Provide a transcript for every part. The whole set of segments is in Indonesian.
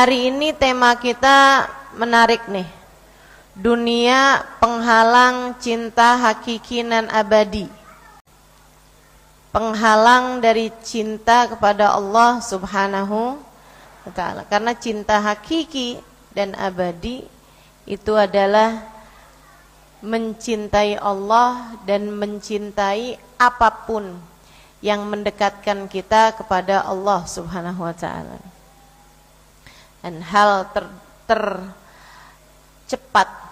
Hari ini tema kita menarik nih. Dunia penghalang cinta hakiki dan abadi. Penghalang dari cinta kepada Allah Subhanahu wa ta'ala. Karena cinta hakiki dan abadi itu adalah mencintai Allah dan mencintai apapun yang mendekatkan kita kepada Allah Subhanahu wa ta'ala. Dan hal tercepat,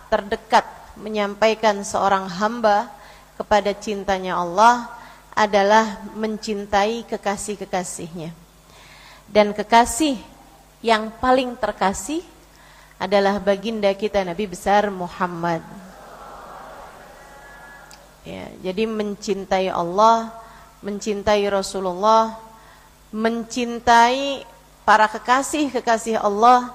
terdekat menyampaikan seorang hamba kepada cintanya Allah adalah mencintai kekasih-kekasihnya. Dan kekasih yang paling terkasih adalah baginda kita Nabi besar Muhammad. Ya, jadi mencintai Allah, mencintai Rasulullah, mencintai para kekasih-kekasih Allah,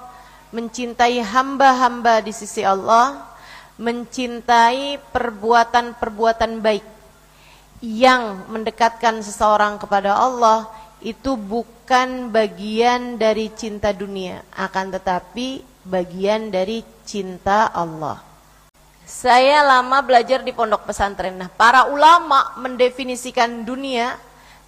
mencintai hamba-hamba di sisi Allah, mencintai perbuatan-perbuatan baik yang mendekatkan seseorang kepada Allah, itu bukan bagian dari cinta dunia, akan tetapi bagian dari cinta Allah. Saya lama belajar di pondok pesantren. Nah, para ulama mendefinisikan dunia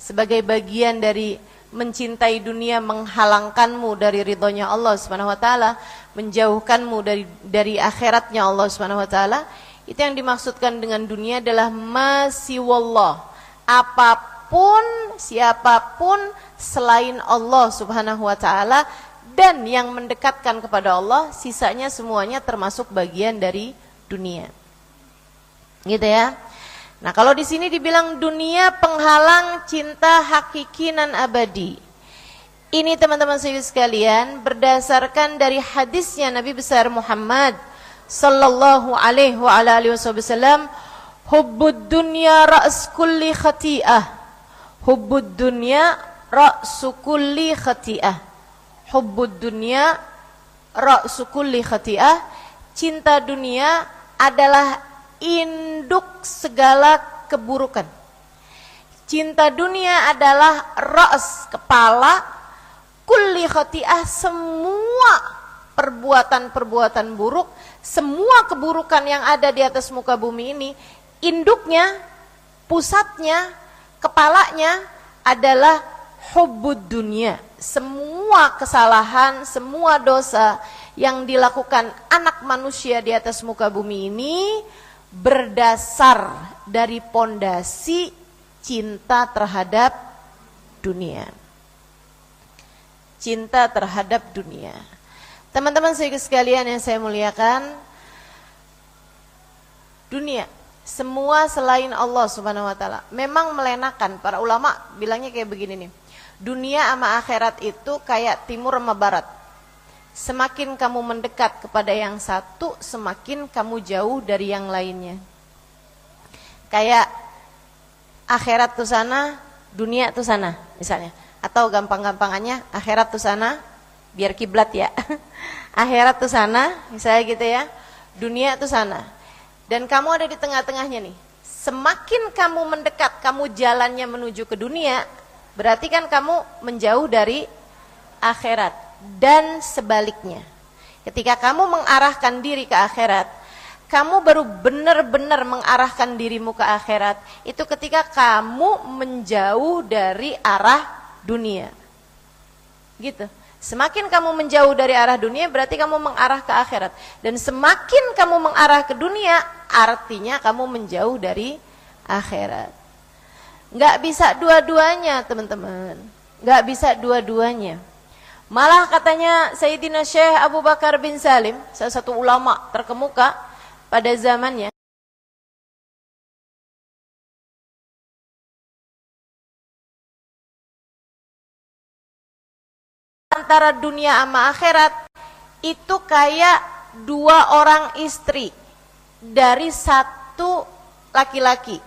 sebagai bagian dari mencintai dunia, menghalangkanmu dari ridhonya Allah Subhanahu wa ta'ala, menjauhkanmu dari akhiratnya Allah Subhanahu wa ta'ala. Itu yang dimaksudkan dengan dunia adalah masiwallah, apapun, siapapun selain Allah Subhanahu wa ta'ala dan yang mendekatkan kepada Allah, sisanya semuanya termasuk bagian dari dunia. Gitu ya. Nah, kalau di sini dibilang dunia penghalang cinta hakiki dan abadi. Ini teman-teman sekalian berdasarkan dari hadisnya Nabi besar Muhammad sallallahu alaihi wa alihi wasallam, hubbud dunya ra's kulli khati'ah. Hubbud dunya ra'su kulli khati'ah. Hubbud dunya ra'su kulli khati'ah. Cinta dunia adalah induk segala keburukan. Cinta dunia adalah ra's, kepala, kulli khati'ah, semua perbuatan-perbuatan buruk, semua keburukan yang ada di atas muka bumi ini, induknya, pusatnya, kepalanya adalah hubbud dunia. Semua kesalahan, semua dosa yang dilakukan anak manusia di atas muka bumi ini berdasar dari pondasi cinta terhadap dunia. Cinta terhadap dunia. Teman-teman sekalian yang saya muliakan, dunia, semua selain Allah Subhanahu wa ta'ala memang melenakan. Para ulama bilangnya kayak begini nih. Dunia sama akhirat itu kayak timur sama barat. Semakin kamu mendekat kepada yang satu, semakin kamu jauh dari yang lainnya. Kayak akhirat tuh sana, dunia tuh sana, misalnya. Atau gampang-gampangannya, akhirat tuh sana, biar kiblat ya. Akhirat tuh sana, misalnya gitu ya. Dunia tuh sana. Dan kamu ada di tengah-tengahnya nih. Semakin kamu mendekat, kamu jalannya menuju ke dunia, berarti kan kamu menjauh dari akhirat. Dan sebaliknya, ketika kamu mengarahkan diri ke akhirat, kamu baru benar-benar mengarahkan dirimu ke akhirat itu ketika kamu menjauh dari arah dunia. Gitu. Semakin kamu menjauh dari arah dunia, berarti kamu mengarah ke akhirat. Dan semakin kamu mengarah ke dunia, artinya kamu menjauh dari akhirat. Nggak bisa dua-duanya, teman-teman. Nggak bisa dua-duanya. Malah katanya Sayyidina Syekh Abu Bakar bin Salim, salah satu ulama terkemuka pada zamannya, antara dunia sama akhirat itu kayak dua orang istri dari satu laki-laki.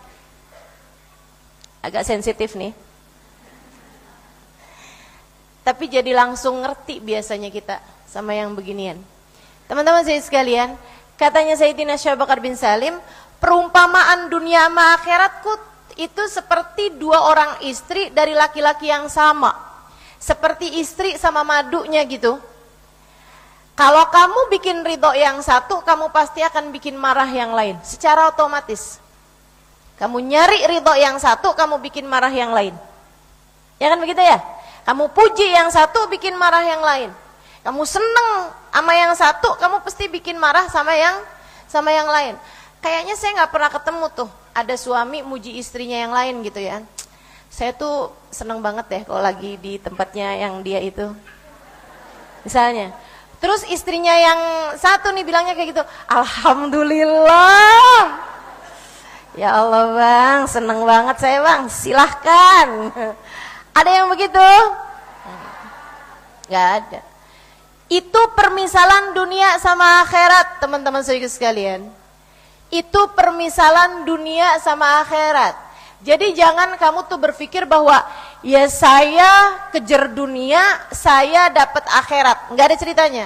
Agak sensitif nih. Tapi jadi langsung ngerti biasanya kita sama yang beginian. Teman-teman saya sekalian, katanya Sayyidina Syekh Abu Bakar bin Salim, perumpamaan dunia sama akhiratku itu seperti dua orang istri dari laki-laki yang sama. Seperti istri sama madunya gitu. Kalau kamu bikin ridho yang satu, kamu pasti akan bikin marah yang lain. Secara otomatis. Kamu nyari ridho yang satu, kamu bikin marah yang lain. Ya kan begitu ya? Kamu puji yang satu, bikin marah yang lain. Kamu seneng sama yang satu, kamu pasti bikin marah sama yang lain. Kayaknya saya nggak pernah ketemu tuh ada suami muji istrinya yang lain gitu ya. Saya tuh seneng banget deh kalau lagi di tempatnya yang dia itu. Misalnya, terus istrinya yang satu nih bilangnya kayak gitu, alhamdulillah. Ya Allah bang, seneng banget saya bang, silahkan. Ada yang begitu? Gak ada. Itu permisalan dunia sama akhirat, teman-teman sekalian. Itu permisalan dunia sama akhirat. Jadi jangan kamu tuh berpikir bahwa ya saya kejar dunia, saya dapat akhirat. Nggak ada ceritanya.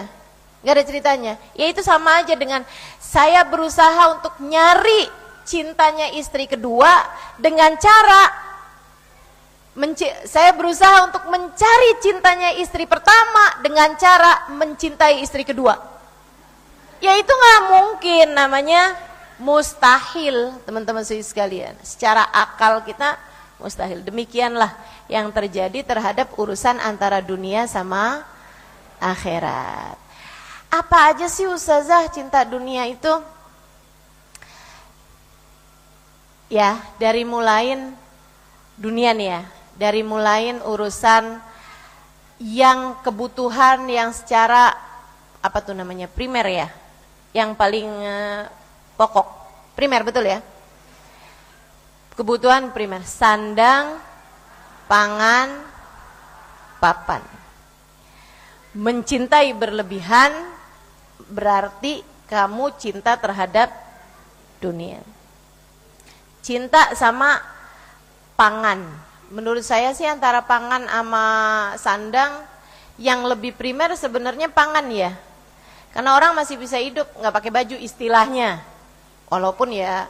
Nggak ada ceritanya. Ya itu sama aja dengan saya berusaha untuk nyari cintanya istri kedua dengan cara saya berusaha untuk mencari cintanya istri pertama dengan cara mencintai istri kedua. Ya itu nggak mungkin, namanya mustahil, teman-teman sekalian. Secara akal kita mustahil. Demikianlah yang terjadi terhadap urusan antara dunia sama akhirat. Apa aja sih Ustazah cinta dunia itu? Ya, dari mulain dunia nih ya. Dari mulain urusan yang kebutuhan yang secara apa tuh namanya primer ya, yang paling pokok, primer betul ya, kebutuhan primer, sandang, pangan, papan. Mencintai berlebihan berarti kamu cinta terhadap dunia. Cinta sama pangan. Menurut saya sih antara pangan sama sandang yang lebih primer sebenarnya pangan ya. Karena orang masih bisa hidup nggak pakai baju istilahnya. Walaupun ya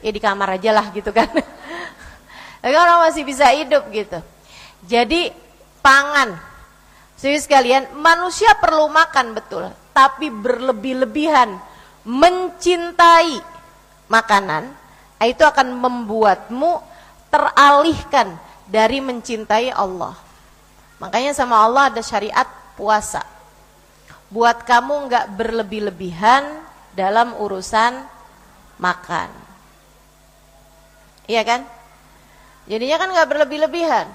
di kamar aja lah gitu kan. Tapi orang masih bisa hidup gitu. Jadi pangan. Jadi sekalian, manusia perlu makan betul, tapi berlebih-lebihan mencintai makanan, itu akan membuatmu teralihkan dari mencintai Allah. Makanya sama Allah ada syariat puasa. Buat kamu nggak berlebih-lebihan dalam urusan makan. Iya kan? Jadinya kan nggak berlebih-lebihan.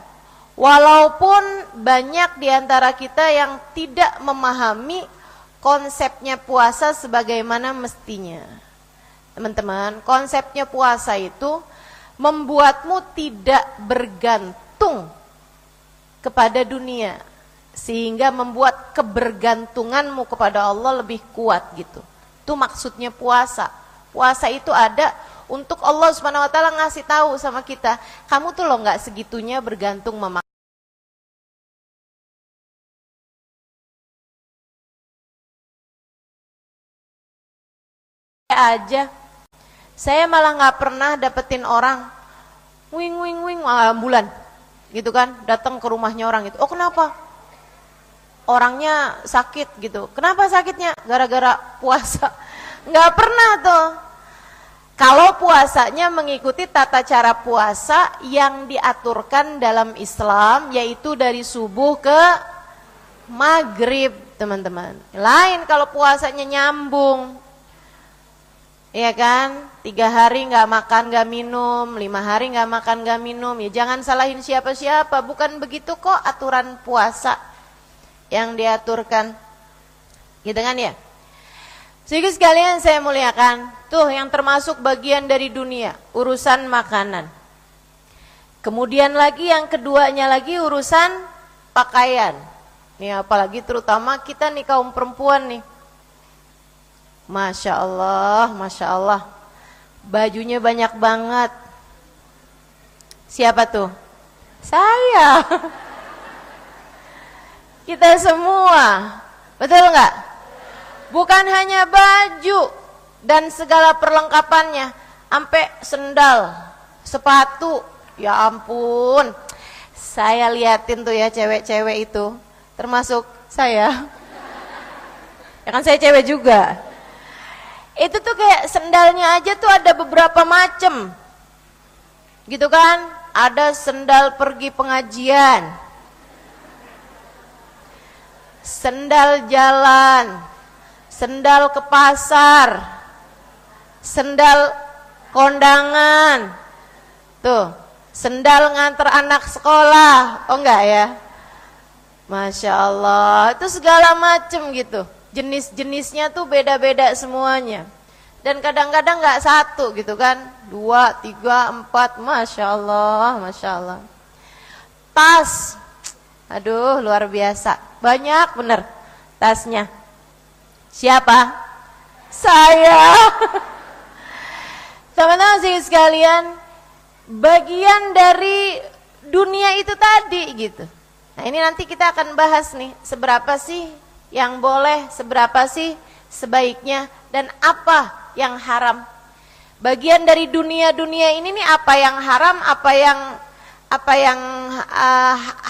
Walaupun banyak diantara kita yang tidak memahami konsepnya puasa sebagaimana mestinya. Teman-teman, konsepnya puasa itu membuatmu tidak bergantung kepada dunia, sehingga membuat kebergantunganmu kepada Allah lebih kuat gitu. Itu maksudnya puasa. Puasa itu ada untuk Allah Subhanahu wa taala ngasih tahu sama kita, kamu tuh lo nggak segitunya bergantung memakan aja. Saya malah nggak pernah dapetin orang wing bulan gitu kan, datang ke rumahnya orang itu. Oh kenapa? Orangnya sakit gitu. Kenapa sakitnya? Gara-gara puasa. Nggak pernah tuh. Kalau puasanya mengikuti tata cara puasa yang diaturkan dalam Islam, yaitu dari subuh ke maghrib, teman-teman. Lain kalau puasanya nyambung. Iya kan, 3 hari nggak makan nggak minum, 5 hari nggak makan nggak minum, ya jangan salahin siapa-siapa, bukan begitu kok aturan puasa yang diaturkan, gitu kan ya. Jadi sekalian saya muliakan, tuh yang termasuk bagian dari dunia, urusan makanan. Kemudian lagi yang keduanya lagi urusan pakaian. Nih apalagi terutama kita nih kaum perempuan nih. Masya Allah, bajunya banyak banget. Siapa tuh? Saya. Kita semua, betul nggak? Bukan hanya baju dan segala perlengkapannya, sampai sendal, sepatu. Ya ampun, saya liatin tuh ya cewek-cewek itu, termasuk saya. Ya kan saya cewek juga. Itu tuh kayak sendalnya aja tuh ada beberapa macem. Gitu kan? Ada sendal pergi pengajian, sendal jalan, sendal ke pasar, sendal kondangan. Tuh, sendal nganter anak sekolah. Oh enggak ya? Masya Allah, itu segala macem gitu. Jenis-jenisnya tuh beda-beda semuanya. Dan kadang-kadang nggak satu gitu kan. 2, 3, 4, Masya Allah, Masya Allah. Tas, aduh luar biasa. Banyak bener tasnya. Siapa? Saya. Teman-teman sekalian, bagian dari dunia itu tadi gitu. Nah ini nanti kita akan bahas nih, seberapa sih yang boleh, seberapa sih sebaiknya, dan apa yang haram. Bagian dari dunia-dunia ini nih, apa yang haram, apa yang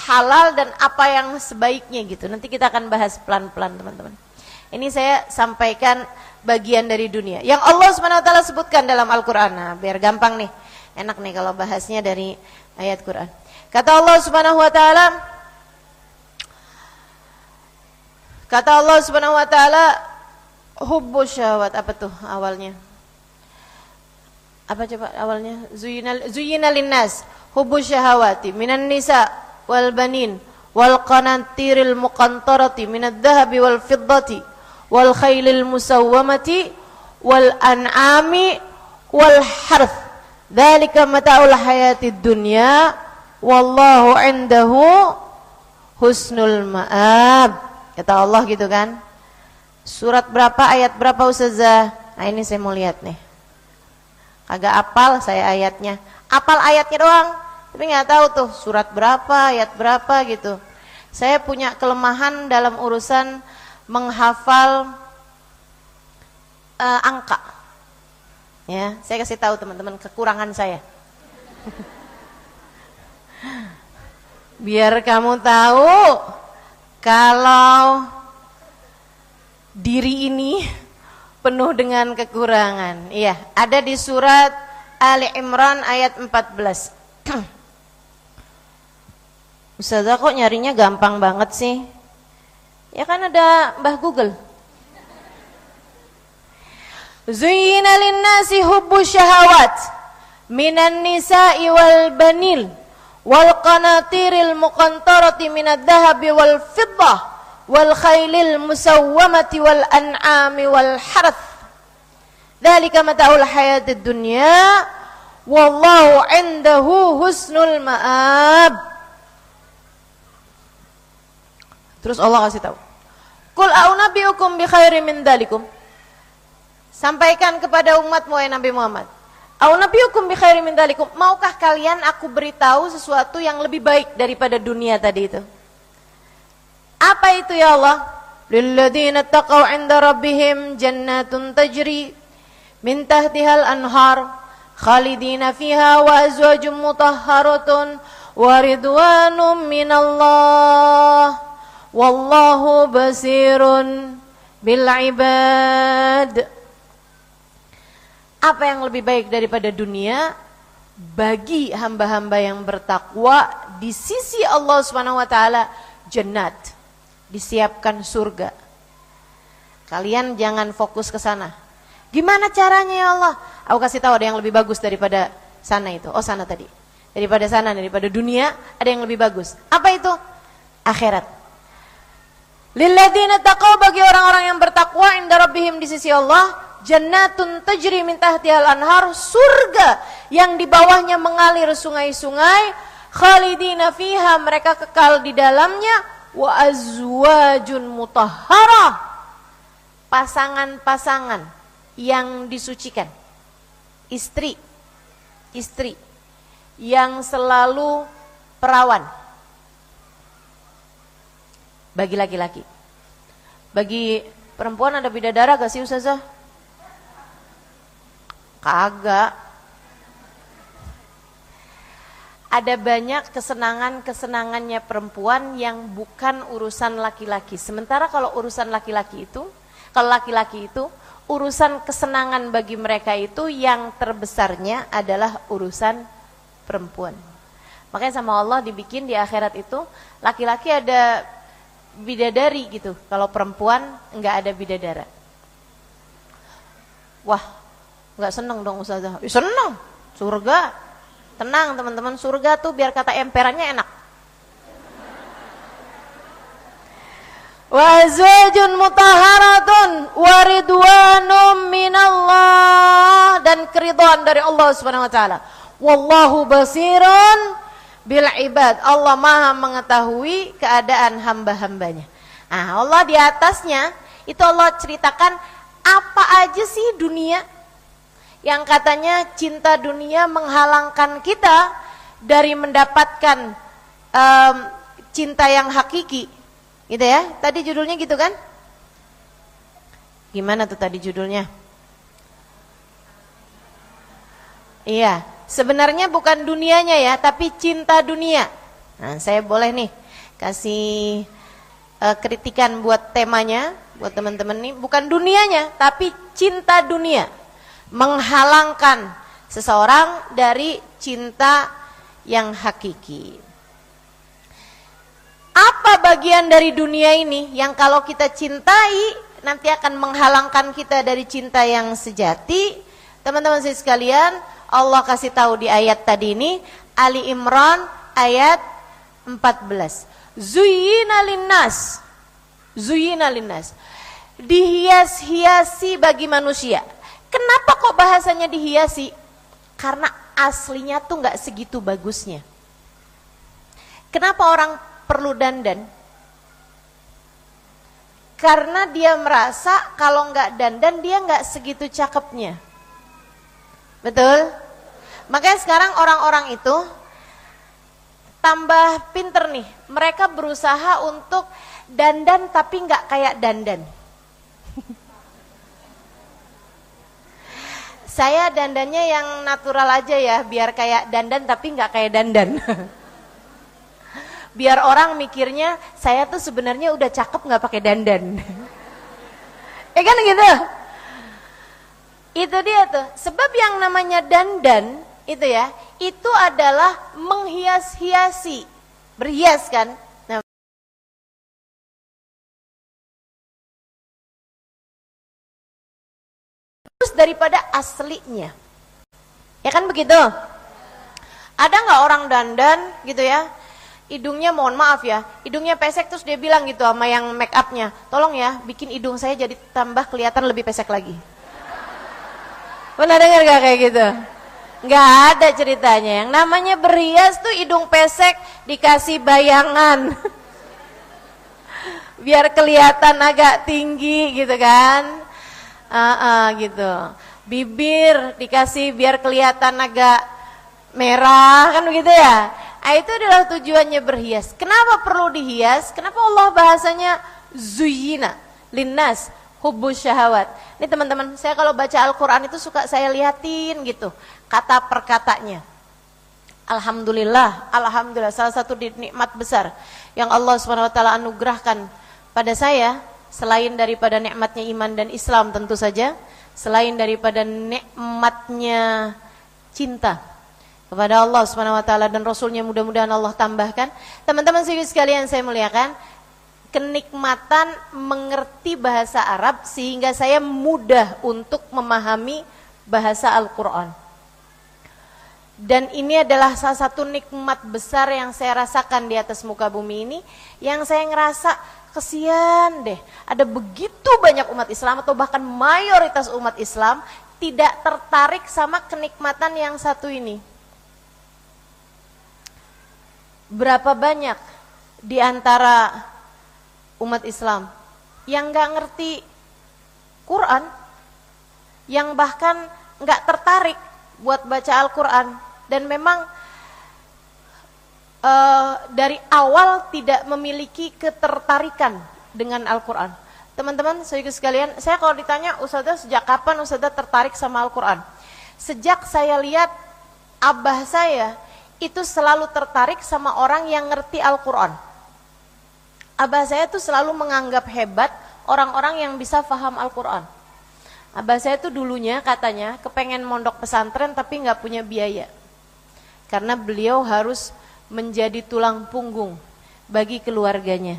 halal, dan apa yang sebaiknya gitu. Nanti kita akan bahas pelan-pelan teman-teman. Ini saya sampaikan bagian dari dunia yang Allah SWT sebutkan dalam Al-Quran. Nah, biar gampang nih, enak nih kalau bahasnya dari ayat Quran. Kata Allah SWT, hubbus syahwat. Apa tuh awalnya? Apa coba awalnya? Zuyyina linnas hubbus syahawati minan nisa wal banin wal qanatiril muqantarati minad dhahabi wal fiddati wal khailil musawwamati wal an'ami wal harth. Dzalika mata'ul hayatid dunya wallahu 'indahu husnul ma'ab. Kata Allah gitu kan. Surat berapa, ayat berapa Ustazah? Nah ini saya mau lihat nih. Kagak apal saya ayatnya. Apal ayatnya doang, tapi nggak tahu tuh surat berapa, ayat berapa gitu. Saya punya kelemahan dalam urusan menghafal angka. Ya, saya kasih tahu teman-teman kekurangan saya. Biar kamu tahu kalau diri ini penuh dengan kekurangan. Iya, ada di surat Ali Imran ayat 14. Ustazah kok nyarinya gampang banget sih? Ya kan ada Mbah Google. Zuyyina linnasi hubbus syahawat minan nisa'i wal banil wal qanatiril muqantarati minad dhahabi wal fiddah wal khailil musawwamati wal an'ami wal harth. Dzalika mata'ul hayatid dunya wallahu 'indahu husnul ma'ab. Terus Allah kasih tahu, Qul a'unabbi'ukum bi khairin min dzalikum. Sampaikan kepada umatmu wahai Nabi Muhammad. A'unabbi'ukum bi khairin min dzalikum. Maukah kalian aku beritahu sesuatu yang lebih baik daripada dunia tadi itu? Apa itu ya Allah? Lilladzina taqaw 'inda rabbihim jannatun tajri min tahtihal anhar khalidina fiha wa azwajum mutahharatun wa ridwanum minallah wallahu basirun bil ibad. Apa yang lebih baik daripada dunia bagi hamba-hamba yang bertakwa di sisi Allah Subhanahu wa taala? Jannat, disiapkan surga. Kalian jangan fokus ke sana. Gimana caranya ya Allah? Aku kasih tahu ada yang lebih bagus daripada sana itu. Oh sana tadi. Daripada sana, daripada dunia ada yang lebih bagus. Apa itu? Akhirat. Lilladzina taqaw, bagi orang-orang yang bertakwa inda rabbihim di sisi Allah, jannatun tajri min tahtihal anhar, surga yang di bawahnya mengalir sungai-sungai, khalidina fiha, mereka kekal di dalamnya, wa azwajun mutahharah, pasangan-pasangan yang disucikan, istri yang selalu perawan bagi laki-laki. Bagi perempuan ada bidadara gak sih Ustazah? Kagak. Ada banyak kesenangannya perempuan yang bukan urusan laki-laki. Sementara kalau urusan laki-laki itu Kalau laki-laki itu urusan kesenangan bagi mereka itu yang terbesarnya adalah urusan perempuan. Makanya sama Allah dibikin di akhirat itu laki-laki ada bidadari gitu, kalau perempuan enggak ada bidadara. Wah, enggak seneng dong Ustazah. Seneng, surga. Tenang teman-teman, surga tuh biar kata emperannya enak. Wa azwajun mutahharatun wa ridwanum minallah, dan keridhaan dari Allah Subhanahu wa taala. Wallahu basirun bil ibad. Allah Maha mengetahui keadaan hamba-hambanya. Nah, Allah di atasnya itu Allah ceritakan apa aja sih dunia yang katanya cinta dunia menghalangkan kita dari mendapatkan cinta yang hakiki. Gitu ya, tadi judulnya gitu kan? Gimana tuh tadi judulnya? Iya, sebenarnya bukan dunianya ya, tapi cinta dunia. Nah, saya boleh nih kasih kritikan buat temanya, buat teman-teman nih, bukan dunianya, tapi cinta dunia menghalangkan seseorang dari cinta yang hakiki. Apa bagian dari dunia ini yang kalau kita cintai nanti akan menghalangkan kita dari cinta yang sejati? Teman-teman sekalian, Allah kasih tahu di ayat tadi ini, Ali Imran ayat 14. Zuyyina linnas. Zuyyina linnas. Dihias-hiasi bagi manusia. Kenapa kok bahasanya dihiasi? Karena aslinya tuh nggak segitu bagusnya. Kenapa orang perlu dandan? Karena dia merasa kalau nggak dandan dia nggak segitu cakepnya. Betul? Makanya sekarang orang-orang itu tambah pinter nih. Mereka berusaha untuk dandan tapi nggak kayak dandan. Saya dandannya yang natural aja ya, biar kayak dandan tapi nggak kayak dandan. Biar orang mikirnya saya tuh sebenarnya udah cakep nggak pakai dandan. Kan gitu. Itu dia tuh. Sebab yang namanya dandan itu ya, itu adalah menghias-hiasi, berhias kan. Nah, terus daripada aslinya. Ya kan begitu? Ada nggak orang dandan gitu ya? Hidungnya mohon maaf ya, hidungnya pesek terus dia bilang gitu sama yang make upnya, tolong ya bikin hidung saya jadi tambah kelihatan lebih pesek lagi. Pernah dengar gak kayak gitu? Gak ada ceritanya. Yang namanya berhias tuh hidung pesek dikasih bayangan. Biar kelihatan agak tinggi gitu kan. Gitu. Bibir dikasih biar kelihatan agak merah kan begitu ya. Itu adalah tujuannya berhias. Kenapa perlu dihias? Kenapa Allah bahasanya zuyyina linnas hubbus syahawat? Ini teman-teman, saya kalau baca Al-Quran itu suka saya liatin gitu kata per katanya. Alhamdulillah, alhamdulillah, salah satu nikmat besar yang Allah SWT anugerahkan pada saya, selain daripada nikmatnya iman dan Islam tentu saja, selain daripada nikmatnya cinta kepada Allah SWT dan Rasulnya, mudah-mudahan Allah tambahkan. Teman-teman sekalian saya muliakan, kenikmatan mengerti bahasa Arab sehingga saya mudah untuk memahami bahasa Al-Quran. Dan ini adalah salah satu nikmat besar yang saya rasakan di atas muka bumi ini, yang saya ngerasa kesian deh, ada begitu banyak umat Islam atau bahkan mayoritas umat Islam tidak tertarik sama kenikmatan yang satu ini. Berapa banyak di antara umat Islam yang nggak ngerti Quran, yang bahkan nggak tertarik buat baca Al-Quran, dan memang dari awal tidak memiliki ketertarikan dengan Al-Quran. Teman-teman, sekalian, saya kalau ditanya, Ustazah sejak kapan Ustazah tertarik sama Al-Quran? Sejak saya lihat abah saya itu selalu tertarik sama orang yang ngerti Al-Quran. Abah saya tuh selalu menganggap hebat orang-orang yang bisa faham Al-Quran. Abah saya tuh dulunya katanya kepengen mondok pesantren tapi nggak punya biaya. Karena beliau harus menjadi tulang punggung bagi keluarganya.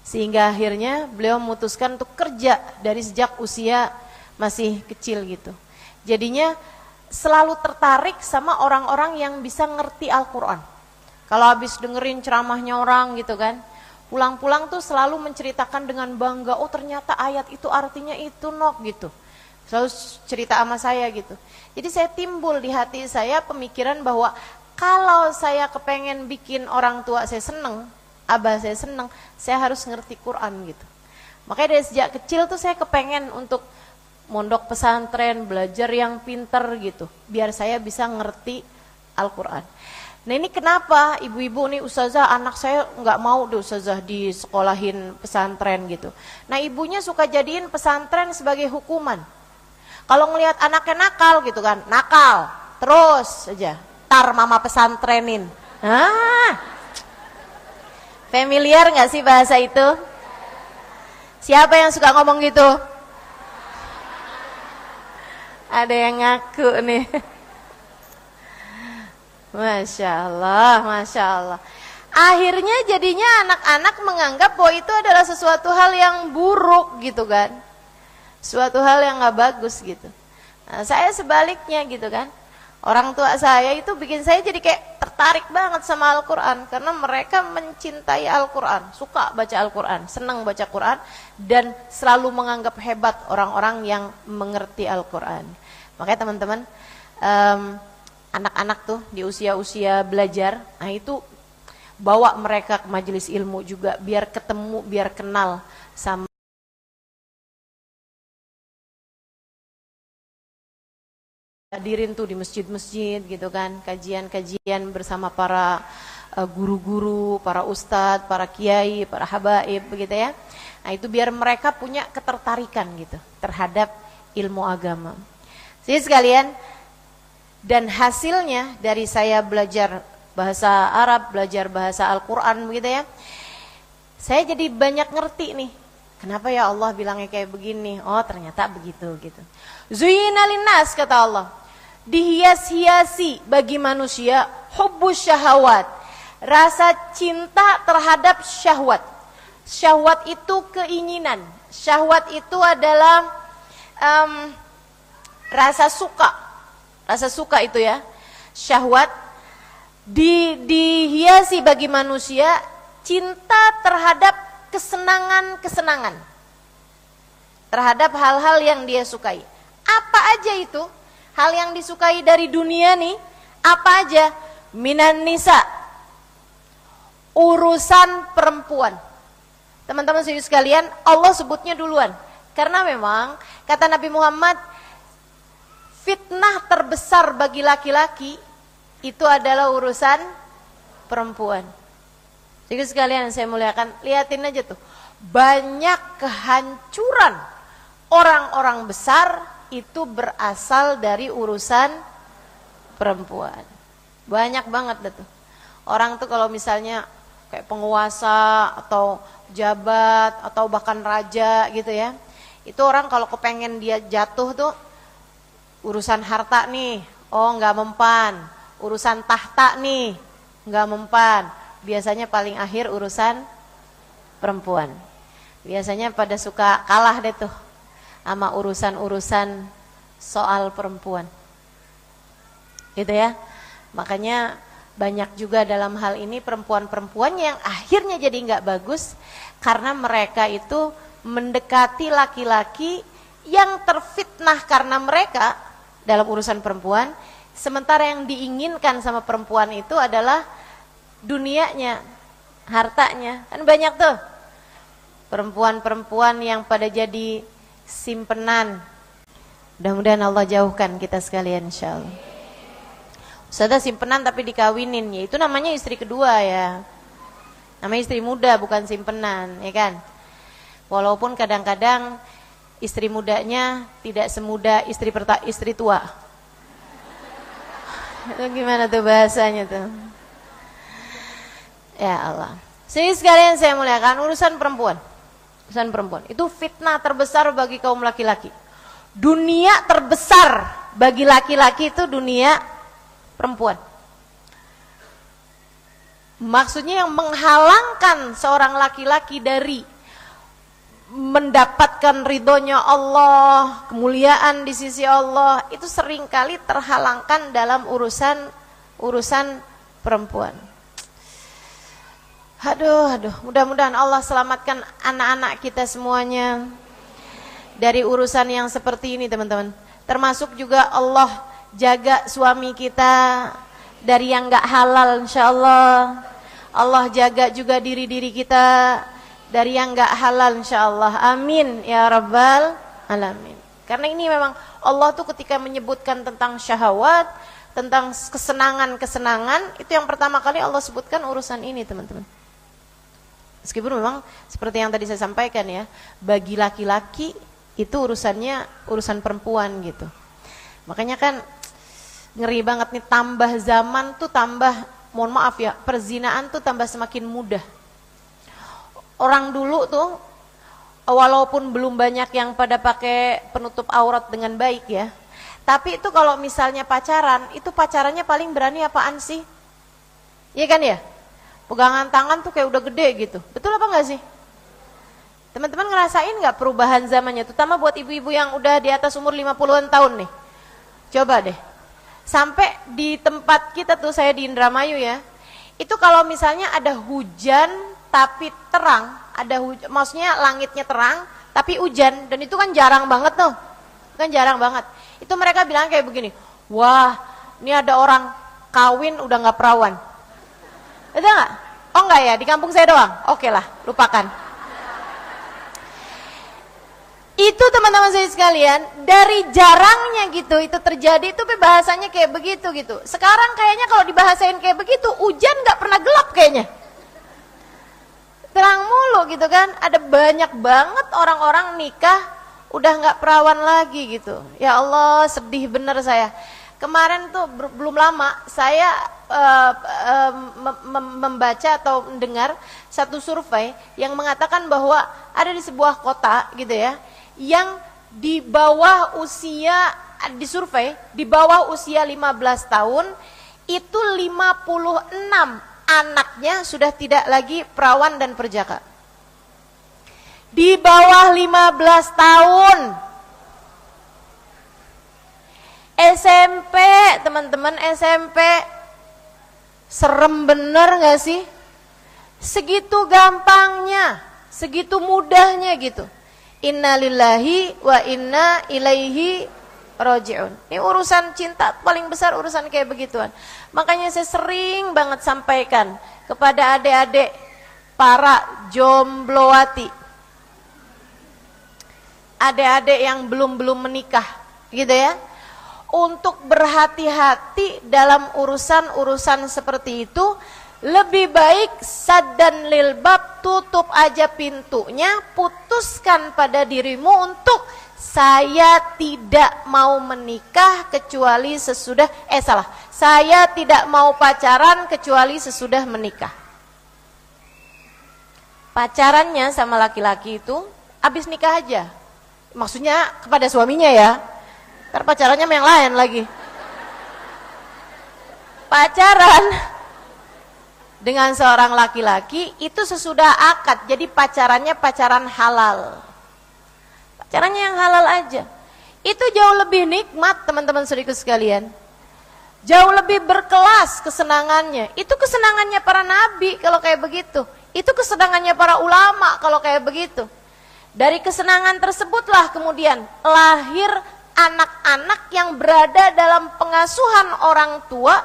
Sehingga akhirnya beliau memutuskan untuk kerja dari sejak usia masih kecil gitu. Jadinya selalu tertarik sama orang-orang yang bisa ngerti Al-Quran. Kalau habis dengerin ceramahnya orang gitu kan, pulang-pulang tuh selalu menceritakan dengan bangga, oh ternyata ayat itu artinya itu nok gitu. Selalu cerita sama saya gitu. Jadi saya timbul di hati saya pemikiran bahwa kalau saya kepengen bikin orang tua saya seneng, abah saya seneng, saya harus ngerti Quran gitu. Makanya dari sejak kecil tuh saya kepengen untuk mondok pesantren, belajar yang pinter gitu, biar saya bisa ngerti Al-Quran. Nah ini kenapa ibu-ibu nih ustazah anak saya nggak mau deh ustazah di sekolahin pesantren gitu. Nah ibunya suka jadiin pesantren sebagai hukuman. Kalau ngelihat anaknya nakal gitu kan, nakal terus aja, tar mama pesantrenin. Familiar nggak sih bahasa itu? Siapa yang suka ngomong gitu? Ada yang ngaku nih. Masya Allah, Masya Allah. Akhirnya jadinya anak-anak menganggap bahwa itu adalah sesuatu hal yang buruk gitu kan. Suatu hal yang gak bagus gitu. Nah, saya sebaliknya gitu kan. Orang tua saya itu bikin saya jadi kayak tertarik banget sama Al-Quran. Karena mereka mencintai Al-Quran, suka baca Al-Quran, senang baca Quran. Dan selalu menganggap hebat orang-orang yang mengerti Al-Quran. Makanya teman-teman, anak-anak tuh di usia-usia belajar, nah itu bawa mereka ke majelis ilmu juga. Biar ketemu, biar kenal sama hadirin tuh di masjid-masjid gitu kan, kajian-kajian bersama para guru-guru, para ustadz, para kiai, para habaib begitu ya. Nah itu biar mereka punya ketertarikan gitu terhadap ilmu agama. Jadi sekalian, dan hasilnya dari saya belajar bahasa Arab, belajar bahasa Al-Quran begitu ya, saya jadi banyak ngerti nih. Kenapa ya Allah bilangnya kayak begini? Oh ternyata begitu gitu. Zuyina linnas kata Allah, dihias-hiasi bagi manusia hubbus syahawat, rasa cinta terhadap syahwat. Syahwat itu keinginan. Syahwat itu adalah rasa suka. Rasa suka itu ya. Syahwat dihiasi bagi manusia cinta terhadap kesenangan-kesenangan, terhadap hal-hal yang dia sukai. Apa aja itu? Hal yang disukai dari dunia nih, apa aja? Minan nisa, urusan perempuan. Teman-teman sekalian, Allah sebutnya duluan. Karena memang, kata Nabi Muhammad, fitnah terbesar bagi laki-laki, itu adalah urusan perempuan. Jadi sekalian yang saya muliakan, lihatin aja tuh. Banyak kehancuran orang-orang besar itu berasal dari urusan perempuan. Banyak banget deh tuh. Orang tuh kalau misalnya kayak penguasa atau jabat atau bahkan raja gitu ya. Itu orang kalau kepengen dia jatuh tuh urusan harta nih, oh nggak mempan. Urusan tahta nih, nggak mempan. Biasanya paling akhir urusan perempuan. Biasanya pada suka kalah deh tuh sama urusan-urusan soal perempuan. Gitu ya. Makanya banyak juga dalam hal ini perempuan-perempuan yang akhirnya jadi nggak bagus karena mereka itu mendekati laki-laki yang terfitnah karena mereka dalam urusan perempuan, sementara yang diinginkan sama perempuan itu adalah dunianya, hartanya. Kan banyak tuh perempuan-perempuan yang pada jadi simpenan. Mudah-mudahan Allah jauhkan kita sekalian insyaallah. Sudah simpenan tapi dikawinin, ya itu namanya istri kedua ya. Namanya istri muda bukan simpenan, ya kan? Walaupun kadang-kadang istri mudanya tidak semudah istri tua. Itu gimana tuh bahasanya tuh? Ya Allah. Jadi sekalian saya muliakan urusan perempuan. Urusan perempuan. Itu fitnah terbesar bagi kaum laki-laki. Dunia terbesar bagi laki-laki itu dunia perempuan. Maksudnya yang menghalangkan seorang laki-laki dari mendapatkan ridhonya Allah, kemuliaan di sisi Allah, itu seringkali terhalangkan dalam urusan perempuan. Aduh, mudah-mudahan Allah selamatkan anak-anak kita semuanya dari urusan yang seperti ini, teman-teman. Termasuk juga Allah jaga suami kita dari yang gak halal, insyaallah. Allah jaga juga diri-diri kita dari yang gak halal, insyaallah. Amin ya rabbal alamin. Karena ini memang Allah tuh ketika menyebutkan tentang syahwat, tentang kesenangan-kesenangan, itu yang pertama kali Allah sebutkan urusan ini, teman-teman. Meskipun memang seperti yang tadi saya sampaikan ya, bagi laki-laki itu urusan perempuan gitu. Makanya kan ngeri banget nih, tambah zaman tuh tambah, mohon maaf ya, perzinaan tuh tambah semakin mudah. Orang dulu tuh walaupun belum banyak yang pada pakai penutup aurat dengan baik ya, tapi itu kalau misalnya pacaran, itu pacarannya paling berani apaan sih? Iya kan ya? Pegangan tangan tuh kayak udah gede gitu. Betul apa enggak sih? Teman-teman ngerasain enggak perubahan zamannya? Terutama buat ibu-ibu yang udah di atas umur 50-an tahun nih. Coba deh. Sampai di tempat kita tuh, saya di Indramayu ya. Itu kalau misalnya ada hujan tapi terang, maksudnya langitnya terang tapi hujan, dan itu kan jarang banget tuh. Kan jarang banget. Itu mereka bilang kayak begini, "Wah, ini ada orang kawin udah enggak perawan." Ada nggak? Oh enggak ya, di kampung saya doang. Oke lah, lupakan. Itu teman-teman saya sekalian, dari jarangnya gitu, itu terjadi itu bahasanya kayak begitu gitu. Sekarang kayaknya kalau dibahasain kayak begitu, hujan nggak pernah gelap kayaknya. Terang mulu gitu kan. Ada banyak banget orang-orang nikah udah nggak perawan lagi gitu. Ya Allah, sedih bener saya. Kemarin tuh belum lama saya membaca atau mendengar satu survei yang mengatakan bahwa ada di sebuah kota gitu ya, yang di bawah usia, disurvei di bawah usia 15 tahun itu 56 anaknya sudah tidak lagi perawan dan perjaka. Di bawah 15 tahun. SMP, teman-teman, SMP. Serem bener gak sih? Segitu gampangnya, segitu mudahnya gitu. Innalillahi wa inna ilaihi raji'un. Ini urusan cinta paling besar, urusan kayak begituan. Makanya saya sering banget sampaikan kepada adik-adik para jomblowati, adik-adik yang belum menikah gitu ya, untuk berhati-hati dalam urusan-urusan seperti itu. Lebih baik saddan lil bab, tutup aja pintunya, putuskan pada dirimu untuk saya tidak mau menikah kecuali sesudah, saya tidak mau pacaran kecuali sesudah menikah. Pacarannya sama laki-laki itu habis nikah aja, maksudnya kepada suaminya ya. Ntar pacarannya sama yang lain lagi. Pacaran dengan seorang laki-laki itu sesudah akad. Jadi pacarannya pacaran halal. Pacarannya yang halal aja. Itu jauh lebih nikmat, teman-teman saudaraku sekalian. Jauh lebih berkelas kesenangannya. Itu kesenangannya para nabi kalau kayak begitu. Itu kesenangannya para ulama kalau kayak begitu. Dari kesenangan tersebutlah kemudian lahir anak-anak yang berada dalam pengasuhan orang tua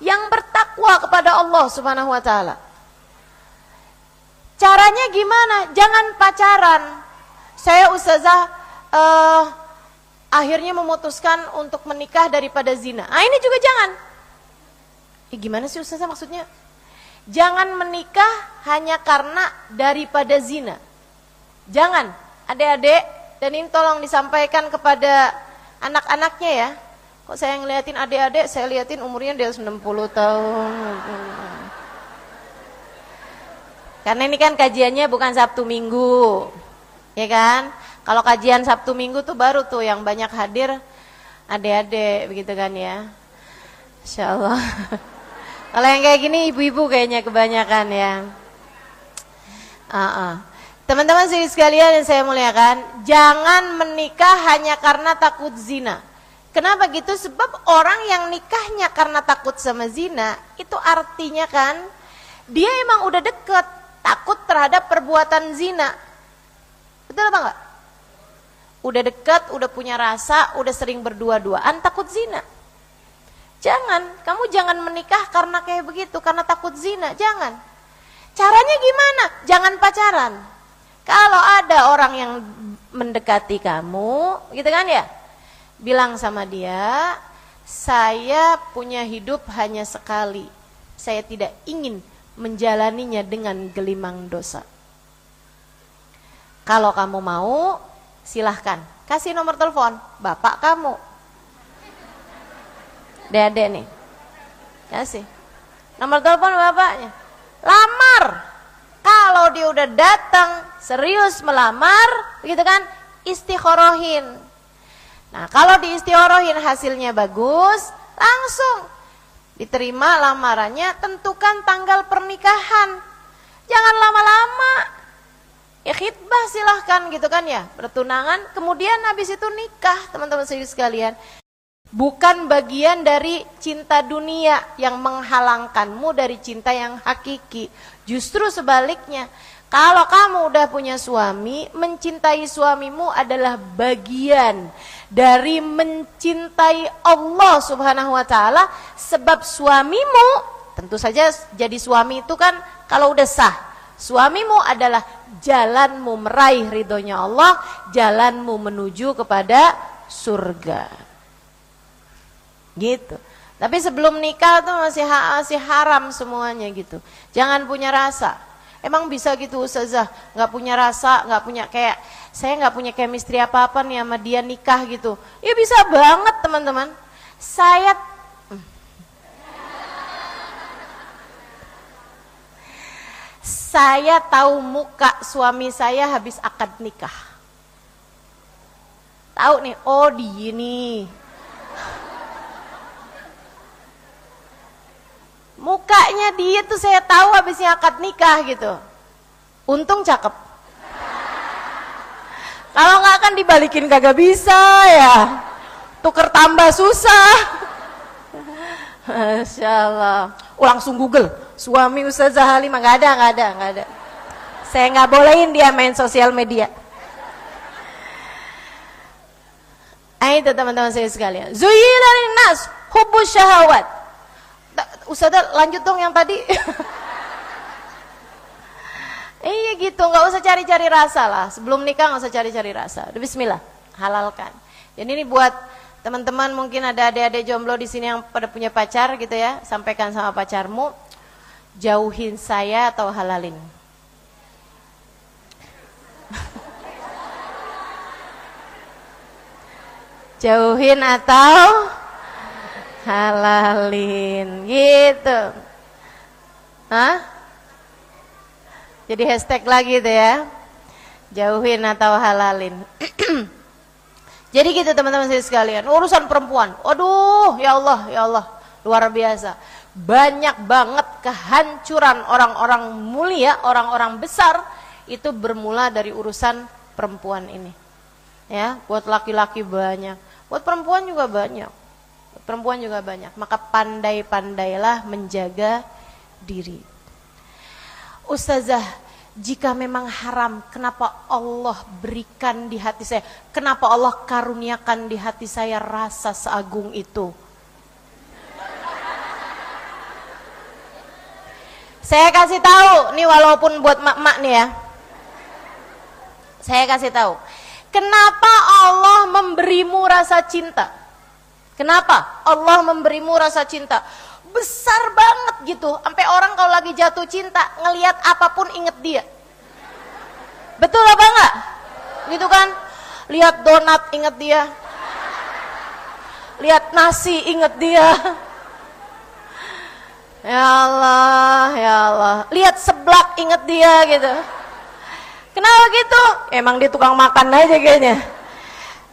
yang bertakwa kepada Allah Subhanahu wa taala. Caranya gimana? Jangan pacaran. Saya ustazah akhirnya memutuskan untuk menikah daripada zina. Ini juga jangan. Gimana sih ustazah maksudnya? Jangan menikah hanya karena daripada zina. Jangan, adik-adik, dan ini tolong disampaikan kepada anak-anaknya ya. Kok saya ngeliatin adik-adik, saya liatin umurnya di atas 60 tahun. Karena ini kan kajiannya bukan Sabtu Minggu. Ya kan? Kalau kajian Sabtu Minggu tuh baru tuh yang banyak hadir adik-adik begitu kan ya. Insya Allah. Kalau yang kayak gini ibu-ibu kayaknya kebanyakan ya. Teman-teman sekalian yang saya muliakan, jangan menikah hanya karena takut zina. Kenapa gitu? Sebab orang yang nikahnya karena takut sama zina, itu artinya kan dia emang udah deket, takut terhadap perbuatan zina. Betul apa enggak? Udah deket, udah punya rasa, udah sering berdua-duaan, takut zina. Kamu jangan menikah karena kayak begitu, karena takut zina, jangan. Caranya gimana? Jangan pacaran. Kalau ada orang yang mendekati kamu, gitu kan ya? Bilang sama dia, saya punya hidup hanya sekali. Saya tidak ingin menjalaninya dengan gelimang dosa. Kalau kamu mau, silahkan. Kasih nomor telepon bapak kamu. Dede nih. Kasih. Nomor telepon bapaknya. Lamar. Kalau dia udah datang, serius melamar, begitu kan? Istikhorohin. Nah, kalau diistikhorohin hasilnya bagus, langsung diterima lamarannya, tentukan tanggal pernikahan. Jangan lama-lama. Ya khitbah silahkan gitu kan ya, bertunangan, kemudian habis itu nikah, teman-teman sekalian. Bukan bagian dari cinta dunia yang menghalangkanmu dari cinta yang hakiki. Justru sebaliknya, kalau kamu udah punya suami, mencintai suamimu adalah bagian dari mencintai Allah Subhanahu wa taala, sebab suamimu, tentu saja jadi suami itu kan kalau udah sah, suamimu adalah jalanmu meraih ridhonya Allah, jalanmu menuju kepada surga. Gitu. Tapi sebelum nikah tuh masih haram semuanya gitu. Jangan punya rasa. Emang bisa gitu Ustazah, nggak punya rasa, nggak punya kayak saya nggak punya chemistry apa-apa nih sama dia nikah gitu. Ya bisa banget teman-teman. Saya tahu muka suami saya habis akad nikah. Tahu nih, oh dia nih. Mukanya dia tuh saya tahu habisnya akad nikah gitu. Untung cakep. Kalau nggak kan dibalikin kagak bisa ya. Tuker tambah susah. Masya Allah. Langsung Google. Suami Ustazah Halimah. Nggak ada. Saya nggak bolehin dia main sosial media. Itu teman-teman saya sekalian. Zuyyina linnas hubbus syahawat. Ustazah lanjut dong yang tadi. Iya gitu, nggak usah cari-cari rasa lah. Sebelum nikah nggak usah cari-cari rasa. Bismillah, halalkan. Jadi ini buat teman-teman mungkin ada adik-adik jomblo di sini yang pada punya pacar gitu ya, sampaikan sama pacarmu, jauhin saya atau halalin. Jauhin atau halalin gitu. Hah? Jadi hashtag lagi tuh ya. Jauhin atau halalin. Jadi gitu teman-teman sekalian, urusan perempuan. Aduh, ya Allah, luar biasa. Banyak banget kehancuran orang-orang mulia, orang-orang besar itu bermula dari urusan perempuan ini. Ya, buat laki-laki banyak, buat perempuan juga banyak. Maka pandai-pandailah menjaga diri. Ustazah, jika memang haram, kenapa Allah berikan di hati saya? Kenapa Allah karuniakan di hati saya rasa seagung itu? Saya kasih tahu, nih walaupun buat mak-mak nih ya. Saya kasih tahu. Kenapa Allah memberimu rasa cinta? Kenapa Allah memberimu rasa cinta? Besar banget gitu, sampai orang kalau lagi jatuh cinta ngelihat apapun inget dia. Betul apa enggak? Gitu kan? Lihat donat inget dia. Lihat nasi inget dia. Ya Allah. Lihat seblak inget dia gitu. Kenapa gitu? Emang dia tukang makan aja kayaknya.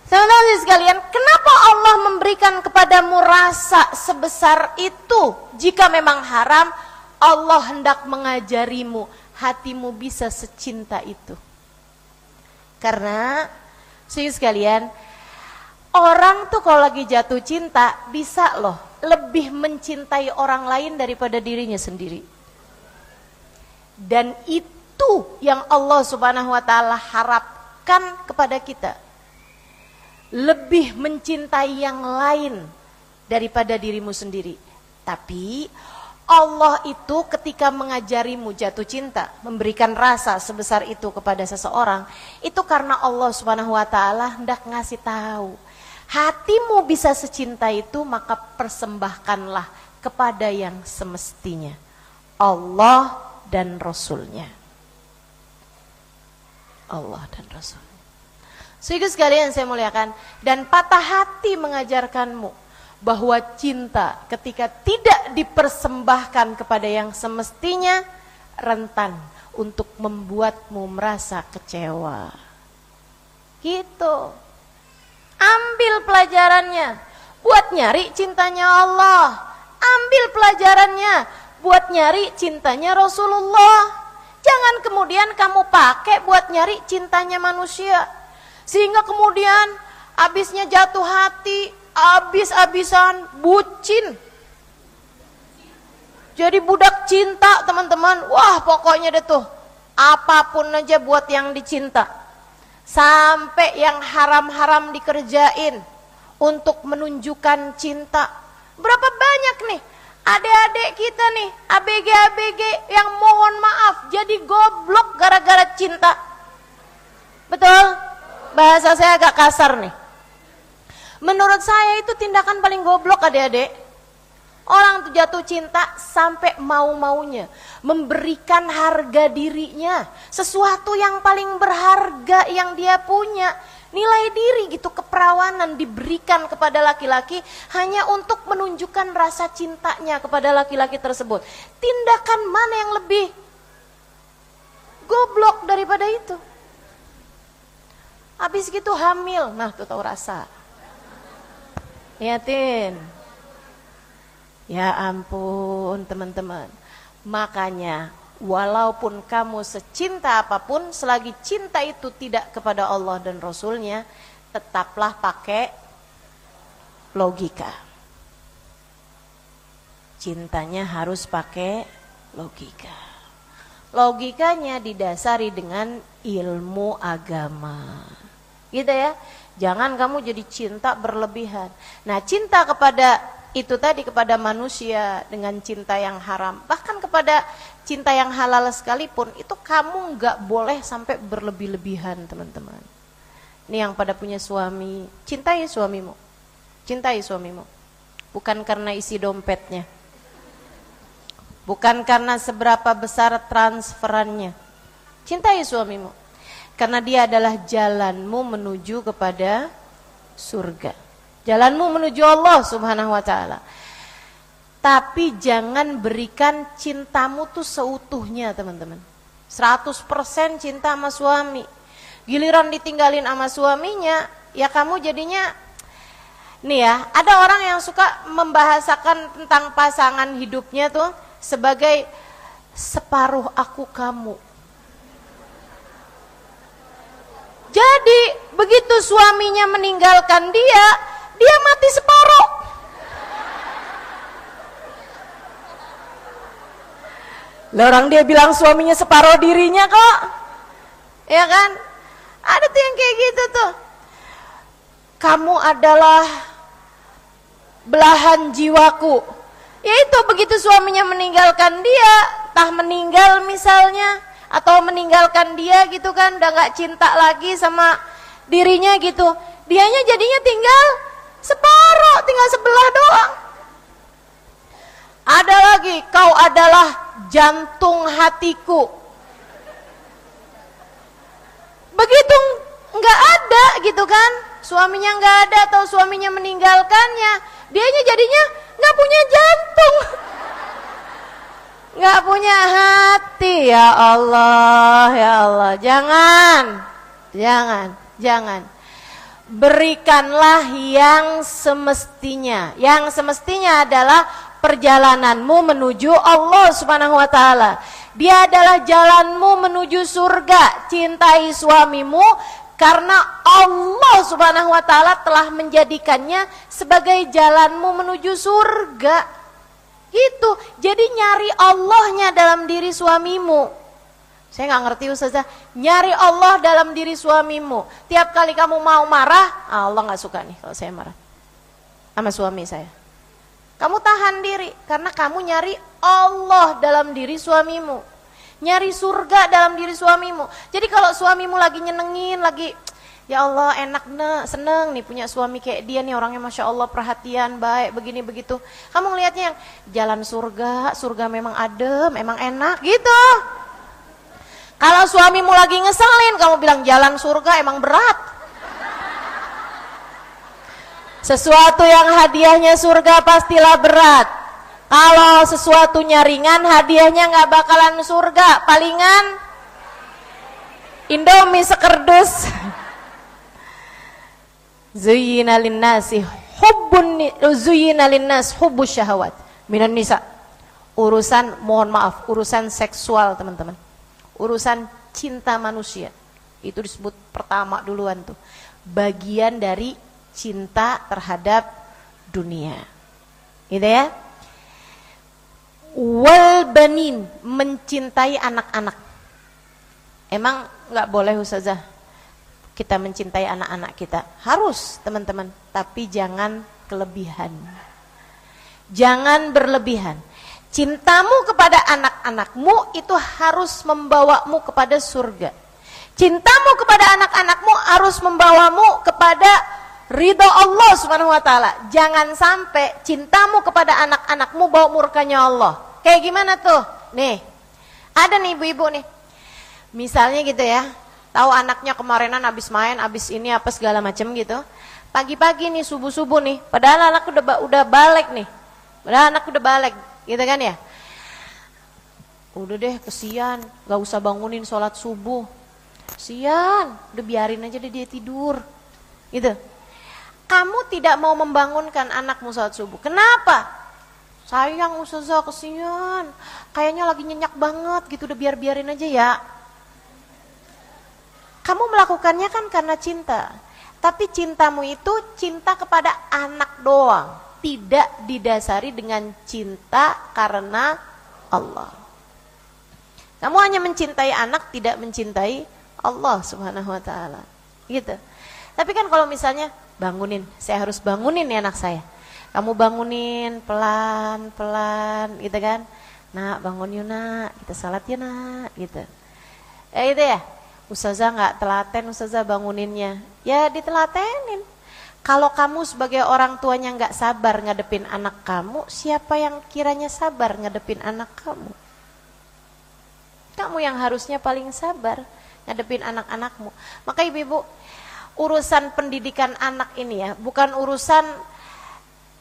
Teman-teman sekalian, kenapa Allah memberikan kepadamu rasa sebesar itu? Jika memang haram, Allah hendak mengajarimu, hatimu bisa secinta itu. Karena, saudara sekalian, orang tuh kalau lagi jatuh cinta, bisa loh lebih mencintai orang lain daripada dirinya sendiri. Dan itu yang Allah Subhanahu wa ta'ala harapkan kepada kita. Lebih mencintai yang lain daripada dirimu sendiri. Tapi Allah itu ketika mengajarimu jatuh cinta, memberikan rasa sebesar itu kepada seseorang, itu karena Allah Subhanahu wa ta'ala hendak ngasih tahu, hatimu bisa secinta itu, maka persembahkanlah kepada yang semestinya, Allah dan Rasulnya. Allah dan Rasul. Saudara sekalian saya muliakan, dan patah hati mengajarkanmu bahwa cinta ketika tidak dipersembahkan kepada yang semestinya rentan untuk membuatmu merasa kecewa. Gitu. Ambil pelajarannya buat nyari cintanya Allah. Ambil pelajarannya buat nyari cintanya Rasulullah. Jangan kemudian kamu pakai buat nyari cintanya manusia. Sehingga kemudian habisnya jatuh hati, habis-habisan bucin. Jadi budak cinta, teman-teman. Wah, pokoknya deh tuh, apapun aja buat yang dicinta. Sampai yang haram-haram dikerjain untuk menunjukkan cinta. Berapa banyak nih adik-adik kita nih, ABG-ABG yang mohon maaf jadi goblok gara-gara cinta. Betul? Bahasa saya agak kasar nih. Menurut saya itu tindakan paling goblok adik-adik. Orang tuh jatuh cinta sampai mau-maunya memberikan harga dirinya, sesuatu yang paling berharga yang dia punya, nilai diri gitu, keperawanan diberikan kepada laki-laki hanya untuk menunjukkan rasa cintanya kepada laki-laki tersebut. Tindakan mana yang lebih goblok daripada itu? Habis gitu hamil, nah tuh tahu rasa. Lihatin. Ya ampun teman-teman. Makanya walaupun kamu secinta apapun, selagi cinta itu tidak kepada Allah dan Rasulnya, tetaplah pakai logika. Cintanya harus pakai logika. Logikanya didasari dengan ilmu agama. Gitu ya. Jangan kamu jadi cinta berlebihan. Nah, cinta kepada itu tadi, kepada manusia dengan cinta yang haram, bahkan kepada cinta yang halal sekalipun, itu kamu nggak boleh sampai berlebih-lebihan, teman-teman. Ini yang pada punya suami, cintai suamimu. Cintai suamimu. Bukan karena isi dompetnya. Bukan karena seberapa besar transferannya. Cintai suamimu. Karena dia adalah jalanmu menuju kepada surga. Jalanmu menuju Allah Subhanahu wa ta'ala. Tapi jangan berikan cintamu tuh seutuhnya, teman-teman. 100% cinta sama suami. Giliran ditinggalin sama suaminya, ya kamu jadinya, nih ya, ada orang yang suka membahasakan tentang pasangan hidupnya tuh sebagai separuh aku kamu. Jadi begitu suaminya meninggalkan dia, dia mati separuh. Lah orang dia bilang suaminya separuh dirinya kok. Ya kan? Ada tuh yang kayak gitu tuh. Kamu adalah belahan jiwaku. Yaitu begitu suaminya meninggalkan dia, entah meninggal misalnya, atau meninggalkan dia gitu kan, udah gak cinta lagi sama dirinya gitu, dianya jadinya tinggal separuh, tinggal sebelah doang. Ada lagi, kau adalah jantung hatiku. Begitu nggak ada gitu kan, suaminya nggak ada atau suaminya meninggalkannya, dianya jadinya nggak punya jantung. Nggak nggak punya hati. Ya Allah, ya Allah, jangan. Berikanlah yang semestinya. Yang semestinya adalah perjalananmu menuju Allah Subhanahu wa taala. Dia adalah jalanmu menuju surga. Cintai suamimu karena Allah Subhanahu wa taala telah menjadikannya sebagai jalanmu menuju surga. Gitu. Jadi nyari Allahnya dalam diri suamimu. Saya nggak ngerti Ustazah. Nyari Allah dalam diri suamimu. Tiap kali kamu mau marah, Allah nggak suka nih kalau saya marah sama suami saya. Kamu tahan diri karena kamu nyari Allah dalam diri suamimu. Nyari surga dalam diri suamimu. Jadi kalau suamimu lagi nyenengin, lagi ya Allah enak seneng nih punya suami kayak dia nih, orangnya Masya Allah perhatian, baik, begini begitu. Kamu ngelihatnya yang jalan surga memang adem, emang enak gitu. Kalau suamimu lagi ngeselin, kamu bilang jalan surga emang berat. Sesuatu yang hadiahnya surga pastilah berat. Kalau sesuatunya ringan, hadiahnya nggak bakalan surga. Palingan Indomie sekerdus. Zuyyina linnasi hubbus syahawat minan nisa. Urusan seksual, teman-teman. Urusan cinta manusia. Itu disebut pertama duluan tuh. Bagian dari cinta terhadap dunia. Gitu ya. Wal banin, mencintai anak-anak. Emang nggak boleh Ustazah kita mencintai anak-anak kita? Harus teman-teman, tapi jangan kelebihan. Jangan berlebihan. Cintamu kepada anak-anakmu itu harus membawamu kepada surga. Cintamu kepada anak-anakmu harus membawamu kepada ridha Allah Subhanahu wa taala. Jangan sampai cintamu kepada anak-anakmu bawa murkanya Allah. Kayak gimana tuh? Nih, ada nih ibu-ibu nih. Misalnya gitu ya, tahu anaknya kemarinan habis main, habis ini apa segala macam gitu. Pagi-pagi nih, subuh-subuh nih, padahal anak udah balik nih. Padahal anak udah balik, gitu kan ya? Udah deh, kesian, gak usah bangunin sholat subuh. Kesian, udah biarin aja deh dia tidur. Gitu. Kamu tidak mau membangunkan anakmu sholat subuh. Kenapa? Sayang Ustazah, kesian. Kayaknya lagi nyenyak banget gitu, udah biarin aja ya. Kamu melakukannya kan karena cinta. Tapi cintamu itu cinta kepada anak doang. Tidak didasari dengan cinta karena Allah. Kamu hanya mencintai anak, tidak mencintai Allah Subhanahu wa taala. Gitu. Tapi kan kalau misalnya bangunin, saya harus bangunin nih anak saya. Kamu bangunin pelan-pelan gitu kan. Nak, bangun yuk nak, kita salat yuk nak, gitu. Gitu ya. Ustazah nggak telaten, Ustazah banguninnya. Ya ditelatenin. Kalau kamu sebagai orang tuanya nggak sabar ngadepin anak kamu, siapa yang kiranya sabar ngadepin anak kamu? Kamu yang harusnya paling sabar ngadepin anak-anakmu. Maka ibu-ibu, urusan pendidikan anak ini ya, bukan urusan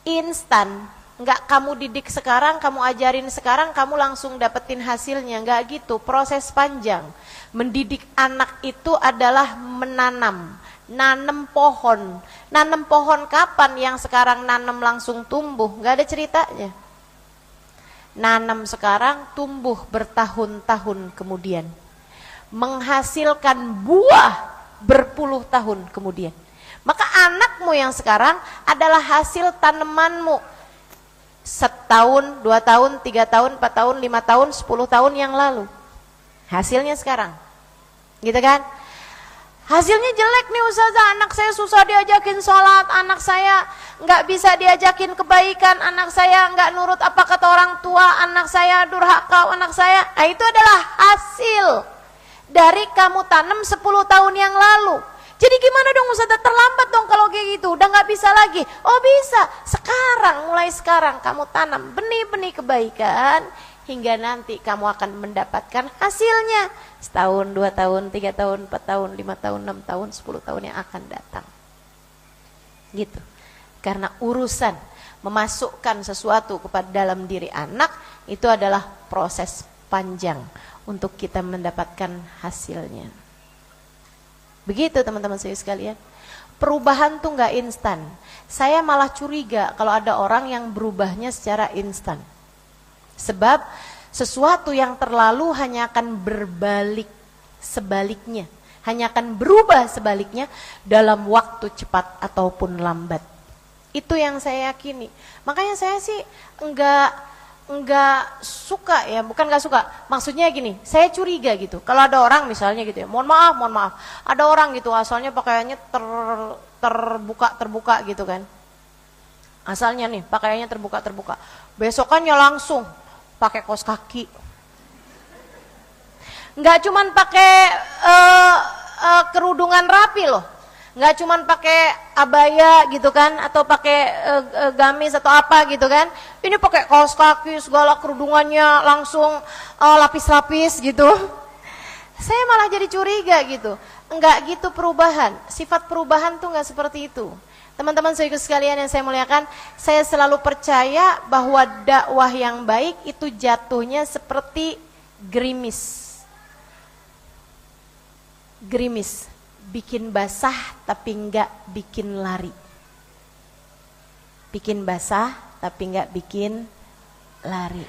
instan. Nggak kamu didik sekarang, kamu ajarin sekarang, kamu langsung dapetin hasilnya. Nggak gitu, proses panjang. Mendidik anak itu adalah menanam. Nanam pohon. Nanam pohon kapan yang sekarang nanam langsung tumbuh? Nggak ada ceritanya. Nanam sekarang, tumbuh bertahun-tahun kemudian. Menghasilkan buah berpuluh tahun kemudian. Maka anakmu yang sekarang adalah hasil tanamanmu. Setahun, 2 tahun, 3 tahun, 4 tahun, 5 tahun, 10 tahun yang lalu. Hasilnya sekarang. Gitu kan? Hasilnya jelek nih Ustazah, anak saya susah diajakin sholat, anak saya nggak bisa diajakin kebaikan, anak saya nggak nurut apa kata orang tua, anak saya durhaka, anak saya. Nah, itu adalah hasil dari kamu tanam 10 tahun yang lalu. Jadi gimana dong Ustazah, terlambat dong kalau kayak gitu, udah nggak bisa lagi. Oh bisa, sekarang, mulai sekarang kamu tanam benih-benih kebaikan, hingga nanti kamu akan mendapatkan hasilnya. Setahun, 2 tahun, 3 tahun, 4 tahun, 5 tahun, 6 tahun, 10 tahun yang akan datang. Gitu. Karena urusan memasukkan sesuatu kepada dalam diri anak, itu adalah proses panjang untuk kita mendapatkan hasilnya. Begitu teman-teman saya sekalian. Perubahan tuh nggak instan. Saya malah curiga kalau ada orang yang berubahnya secara instan. Sebab sesuatu yang terlalu hanya akan berbalik sebaliknya. Hanya akan berubah sebaliknya dalam waktu cepat ataupun lambat. Itu yang saya yakini. Makanya saya sih enggak suka ya, bukan enggak suka. Maksudnya gini, saya curiga gitu. Kalau ada orang misalnya gitu ya, mohon maaf. Ada orang gitu asalnya pakaiannya terbuka gitu kan. Asalnya nih pakaiannya terbuka. Besokannya langsung pakai kaos kaki. Enggak cuman pakai kerudungan rapi loh. Nggak cuman pakai abaya gitu kan, atau pakai gamis atau apa gitu kan. Ini pakai kaos kaki, segala kerudungannya langsung lapis-lapis gitu. Saya malah jadi curiga gitu. Enggak gitu perubahan. Sifat perubahan tuh nggak seperti itu. Teman-teman saya sekalian yang saya muliakan, saya selalu percaya bahwa dakwah yang baik itu jatuhnya seperti gerimis. Bikin basah tapi enggak bikin lari. Bikin basah tapi enggak bikin lari.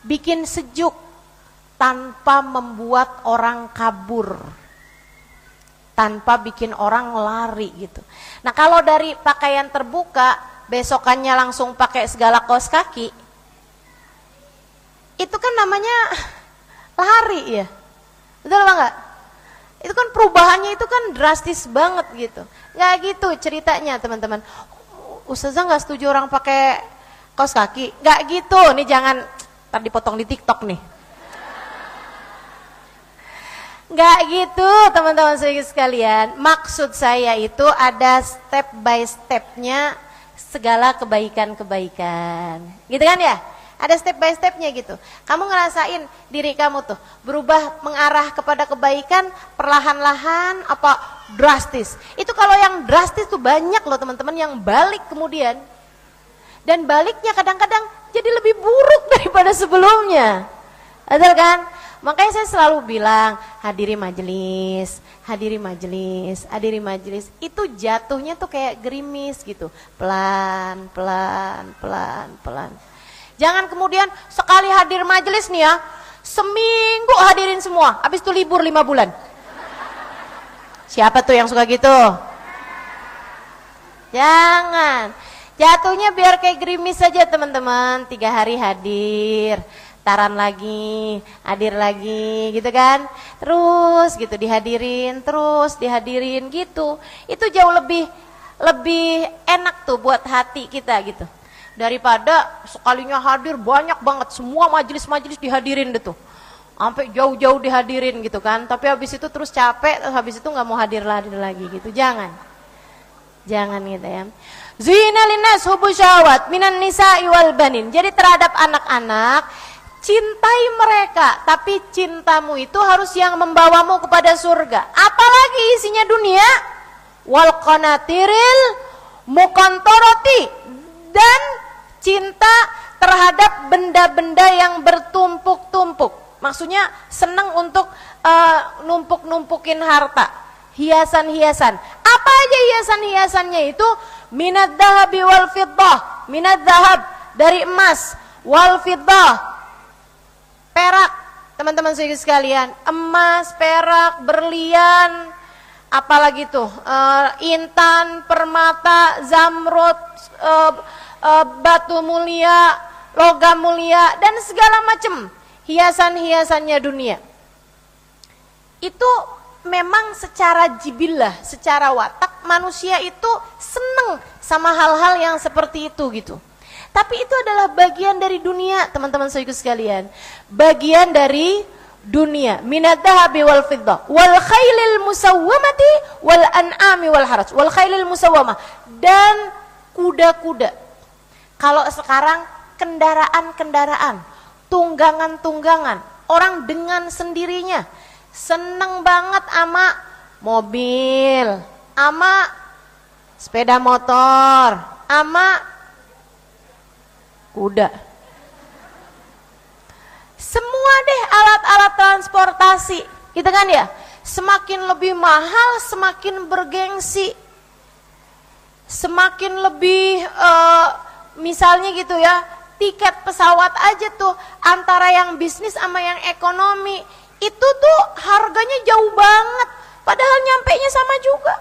Bikin sejuk tanpa membuat orang kabur. Tanpa bikin orang lari gitu. Nah kalau dari pakaian terbuka, besokannya langsung pakai segala kaos kaki, itu kan namanya lari ya. Betul apa enggak? Itu kan perubahannya itu kan drastis banget gitu. Nggak gitu ceritanya teman-teman. Ustazah nggak setuju orang pakai kaos kaki. Nggak gitu, nih jangan ntar dipotong di TikTok nih. Nggak gitu teman-teman sekalian. Maksud saya itu ada step by stepnya segala kebaikan-kebaikan. Gitu kan ya? Ada step by stepnya gitu. Kamu ngerasain diri kamu tuh berubah mengarah kepada kebaikan perlahan-lahan apa drastis. Itu kalau yang drastis tuh banyak loh teman-teman yang balik kemudian. Dan baliknya kadang-kadang jadi lebih buruk daripada sebelumnya. Betul kan? Makanya saya selalu bilang hadiri majelis. Itu jatuhnya tuh kayak gerimis gitu. Pelan. Jangan kemudian sekali hadir majelis nih ya, seminggu hadirin semua, habis itu libur 5 bulan. Siapa tuh yang suka gitu? Jangan. Jatuhnya biar kayak gerimis saja teman-teman. 3 hari hadir, taran lagi, hadir lagi gitu kan. Terus gitu dihadirin gitu. Itu jauh lebih enak tuh buat hati kita gitu. Daripada sekalinya hadir banyak banget, semua majelis-majelis dihadirin deh tuh. Sampai jauh-jauh dihadirin gitu kan. Tapi habis itu terus capek, habis itu nggak mau hadir lagi gitu. Jangan gitu ya. Zina linnas hubbu syahwat minan nisa'i wal banin. Jadi terhadap anak-anak, cintai mereka, tapi cintamu itu harus yang membawamu kepada surga. Apalagi isinya dunia, wal qanatiril muqantarati, dan cinta terhadap benda-benda yang bertumpuk-tumpuk. Maksudnya senang untuk numpuk-numpukin harta, hiasan-hiasan. Apa aja hiasan-hiasannya itu? Minad dhahabi wal fiddah. Minad dhahab dari emas, wal fiddah perak. Teman-teman sekalian, emas, perak, berlian, apalagi tuh intan, permata, zamrud, batu mulia, logam mulia, dan segala macam hiasan-hiasannya dunia. Itu memang secara jibillah, secara watak manusia itu seneng sama hal-hal yang seperti itu gitu. Tapi itu adalah bagian dari dunia, teman-teman sekalian. Bagian dari dunia. Minad dhahabi wal fiddah wal khailil musawwamati wal an'ami wal haraj. Wal khailil musawwamah, dan kuda-kuda. Kalau sekarang kendaraan-kendaraan, tunggangan-tunggangan, orang dengan sendirinya seneng banget ama mobil, ama sepeda motor, ama kuda. deh alat-alat transportasi, gitu kan ya. Semakin lebih mahal, semakin bergengsi. Semakin lebih misalnya gitu ya, tiket pesawat aja tuh antara yang bisnis sama yang ekonomi itu tuh harganya jauh banget, padahal nyampenya sama juga.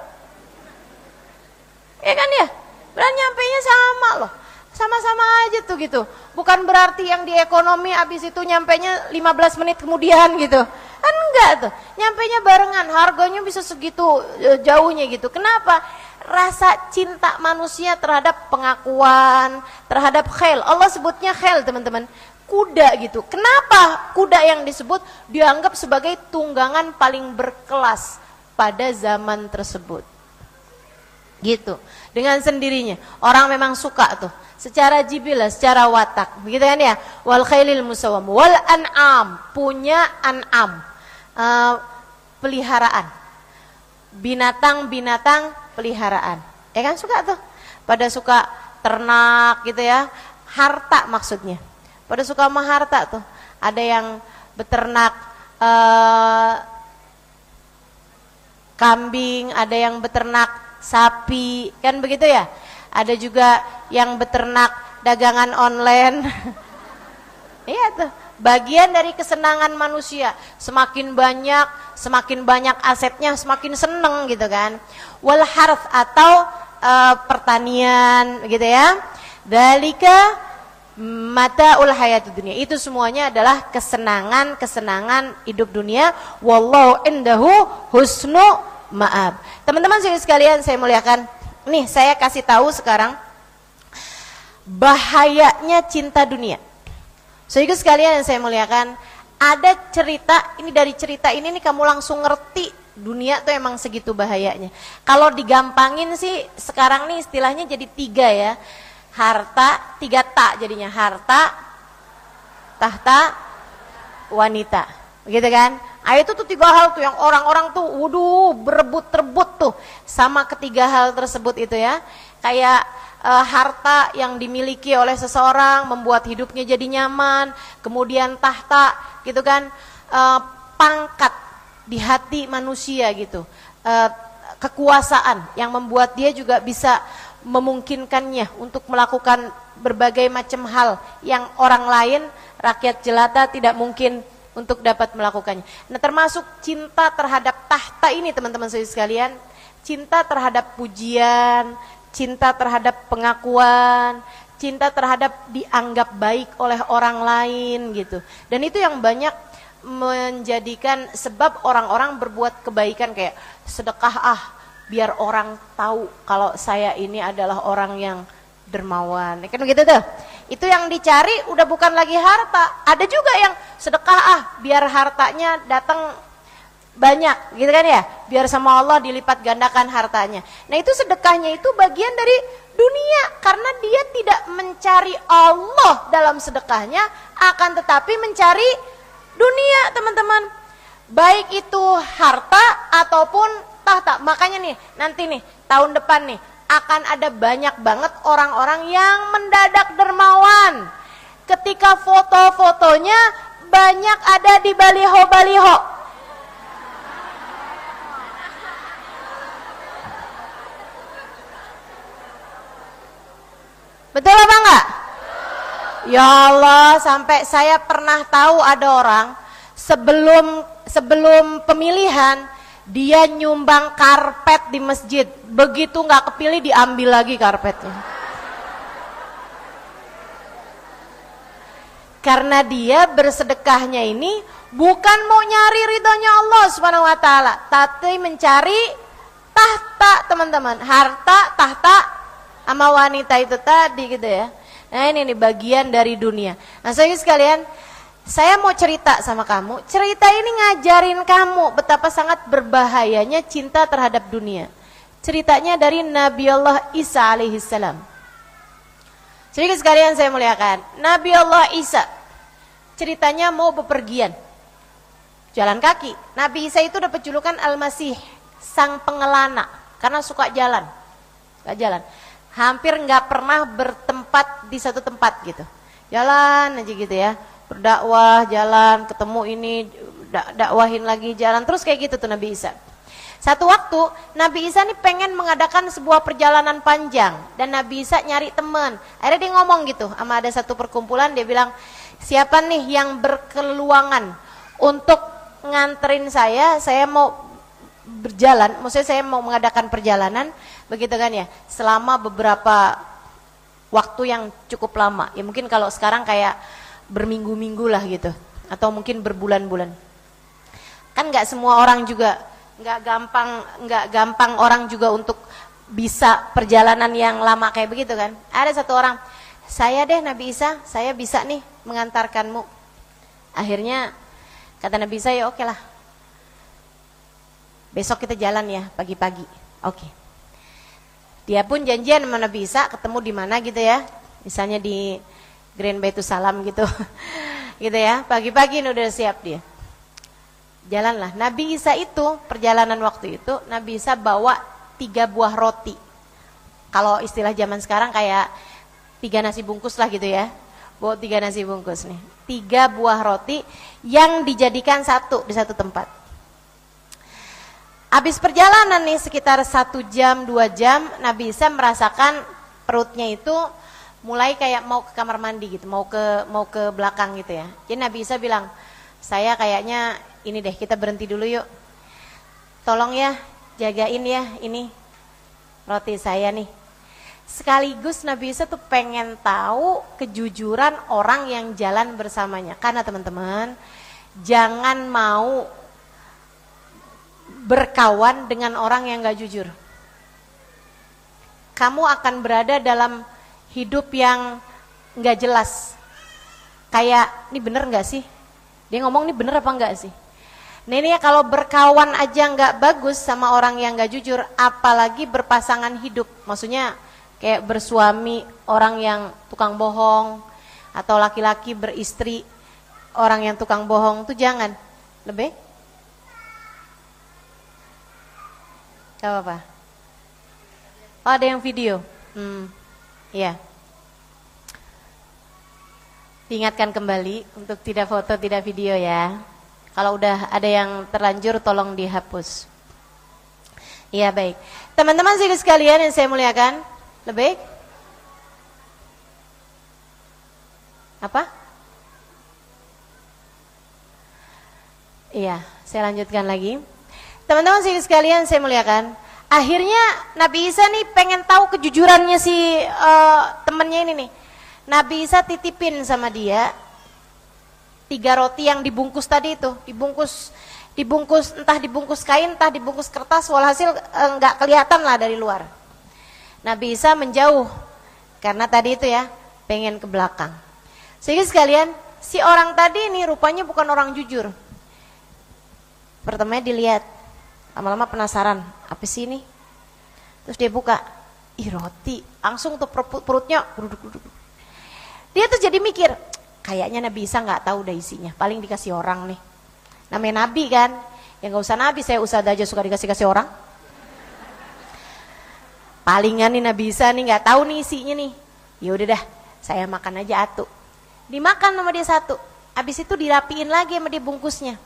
Ya kan ya? Padahal nyampenya sama loh. Sama-sama aja tuh gitu. Bukan berarti yang di ekonomi abis itu nyampenya 15 menit kemudian gitu. Kan enggak tuh. Nyampenya barengan, harganya bisa segitu jauhnya gitu. Kenapa? Rasa cinta manusia terhadap pengakuan, terhadap khel. Allah sebutnya khel, teman-teman. Kuda gitu. Kenapa kuda yang disebut dianggap sebagai tunggangan paling berkelas pada zaman tersebut? Gitu. Dengan sendirinya. Orang memang suka tuh. Secara jibilah, secara watak. Begitu kan ya? Wal khailil musawwam. Wal an'am. Punya an'am. Peliharaan. Binatang-binatang peliharaan. Ya kan suka tuh. Pada suka ternak gitu ya. Harta maksudnya. Pada suka sama harta tuh. Ada yang beternak kambing, ada yang beternak sapi, kan begitu ya. Ada juga yang beternak dagangan online. Iya tuh, bagian dari kesenangan manusia. Semakin banyak asetnya, semakin seneng gitu kan. Wal harth atau pertanian gitu ya. Dalika mataul hayatud dunia. Itu semuanya adalah kesenangan hidup dunia. Wallahu indahu husnu ma'ab. Teman-teman sekalian saya muliakan. Nih saya kasih tahu sekarang bahayanya cinta dunia. Saudara sekalian yang saya muliakan, ada cerita, ini dari cerita ini nih kamu langsung ngerti dunia tuh emang segitu bahayanya. Kalau digampangin sih sekarang nih istilahnya jadi 3 ya. Harta, 3 tak jadinya, harta, tahta, wanita. Begitu kan? Itu tuh 3 hal tuh yang orang-orang tuh berebut-rebut tuh sama ketiga hal tersebut itu ya. Kayak harta yang dimiliki oleh seseorang membuat hidupnya jadi nyaman. Kemudian tahta gitu kan, pangkat di hati manusia gitu. Kekuasaan yang membuat dia juga bisa memungkinkannya untuk melakukan berbagai macam hal yang orang lain, rakyat jelata tidak mungkin untuk dapat melakukannya. Nah, termasuk cinta terhadap tahta ini teman-teman sekalian, cinta terhadap pujian, cinta terhadap pengakuan, cinta terhadap dianggap baik oleh orang lain gitu. Dan itu yang banyak menjadikan sebab orang-orang berbuat kebaikan kayak sedekah biar orang tahu kalau saya ini adalah orang yang dermawan. Kan begitu tuh. Itu yang dicari udah bukan lagi harta. Ada juga yang sedekah biar hartanya datang banyak, gitu kan ya? Biar sama Allah dilipat gandakan hartanya. Nah, itu sedekahnya itu bagian dari dunia karena dia tidak mencari Allah dalam sedekahnya, akan tetapi mencari dunia, teman-teman. Baik itu harta ataupun tahta. Makanya nih, nanti nih tahun depan nih akan ada banyak banget orang-orang yang mendadak dermawan. Ketika foto-fotonya banyak ada di baliho-baliho. Betul apa enggak? Ya Allah, sampai saya pernah tahu ada orang sebelum pemilihan dia nyumbang karpet di masjid. Begitu nggak kepilih diambil lagi karpetnya. Karena dia bersedekahnya ini bukan mau nyari ridhonya Allah Subhanahu wa taala, tapi mencari tahta, teman-teman. Harta, tahta sama wanita itu tadi gitu ya. Nah, ini nih bagian dari dunia. Nah, saudara sekalian, saya mau cerita sama kamu. Cerita ini ngajarin kamu betapa sangat berbahayanya cinta terhadap dunia. Ceritanya dari Nabi Allah Isa alaihissalam. Jadi sekalian saya muliakan, Nabi Allah Isa ceritanya mau bepergian, jalan kaki. Nabi Isa itu dapat julukan Al-Masih, sang pengelana, karena suka jalan. Hampir nggak pernah bertempat di satu tempat gitu. Jalan aja gitu ya. berdakwah, jalan, ketemu ini, dakwahin lagi, jalan, terus kayak gitu tuh Nabi Isa. Satu waktu Nabi Isa nih pengen mengadakan sebuah perjalanan panjang dan Nabi Isa nyari teman. Akhirnya dia ngomong gitu sama ada satu perkumpulan, dia bilang, siapa nih yang berkeluangan untuk nganterin saya mau berjalan, maksudnya saya mau mengadakan perjalanan, begitu kan ya, selama beberapa waktu yang cukup lama. Ya mungkin kalau sekarang kayak berminggu-minggu lah gitu, atau mungkin berbulan-bulan. Kan nggak semua orang juga, nggak gampang orang juga untuk bisa perjalanan yang lama kayak begitu kan. Ada satu orang, saya deh Nabi Isa, saya bisa nih mengantarkanmu. Akhirnya kata Nabi Isa, ya oke lah, besok kita jalan ya pagi-pagi. Oke. Dia pun janjian sama Nabi Isa, ketemu di mana gitu ya, misalnya di Grand Baitus Salam gitu, gitu ya. Pagi-pagi udah siap dia. Jalanlah. Nabi Isa itu perjalanan waktu itu Nabi Isa bawa 3 buah roti. Kalau istilah zaman sekarang kayak 3 nasi bungkus lah gitu ya. Bawa 3 nasi bungkus nih. 3 buah roti yang dijadikan satu di satu tempat. Habis perjalanan nih sekitar 1 jam 2 jam Nabi Isa merasakan perutnya itu mulai kayak mau ke kamar mandi gitu, mau ke belakang gitu ya. Jadi Nabi Isa bilang, saya kayaknya ini deh, kita berhenti dulu yuk. Tolong ya, jagain ya ini roti saya nih. Sekaligus Nabi Isa tuh pengen tahu kejujuran orang yang jalan bersamanya. Karena teman-teman, jangan mau berkawan dengan orang yang gak jujur. Kamu akan berada dalam hidup yang gak jelas. Kayak, ini bener gak sih? Dia ngomong ini bener apa enggak sih? Nah ini ya, kalau berkawan aja nggak bagus sama orang yang nggak jujur, apalagi berpasangan hidup. Maksudnya kayak bersuami orang yang tukang bohong, atau laki-laki beristri orang yang tukang bohong, tuh jangan. Lebih? Gak apa-apa. Oh ada yang video? Iya. Diingatkan kembali untuk tidak foto, tidak video ya. Kalau udah ada yang terlanjur tolong dihapus. Iya baik. Teman-teman sekalian yang saya muliakan, lebih? Apa? Iya, saya lanjutkan lagi. Teman-teman sekalian saya muliakan, akhirnya Nabi Isa nih pengen tahu kejujurannya si temennya ini nih. Nabi Isa titipin sama dia 3 roti yang dibungkus tadi itu, dibungkus entah dibungkus kain, entah dibungkus kertas, walhasil nggak kelihatan lah dari luar. Nabi Isa menjauh karena tadi itu ya pengen ke belakang. Sehingga sekalian, si orang tadi ini rupanya bukan orang jujur. Pertamanya dilihat, lama-lama penasaran, apa sih ini? Terus dia buka, ih roti, langsung tuh perutnya duduk. Dia tuh jadi mikir, kayaknya Nabi Isa nggak tahu dah isinya, paling dikasih orang nih. Namanya Nabi kan, ya nggak usah Nabi, saya usah aja suka dikasih orang. Palingan nih Nabi Isa nih nggak tahu nih isinya nih. Ya udah dah, saya makan aja atu. Dimakan sama dia satu. Habis itu dirapiin lagi sama dia bungkusnya.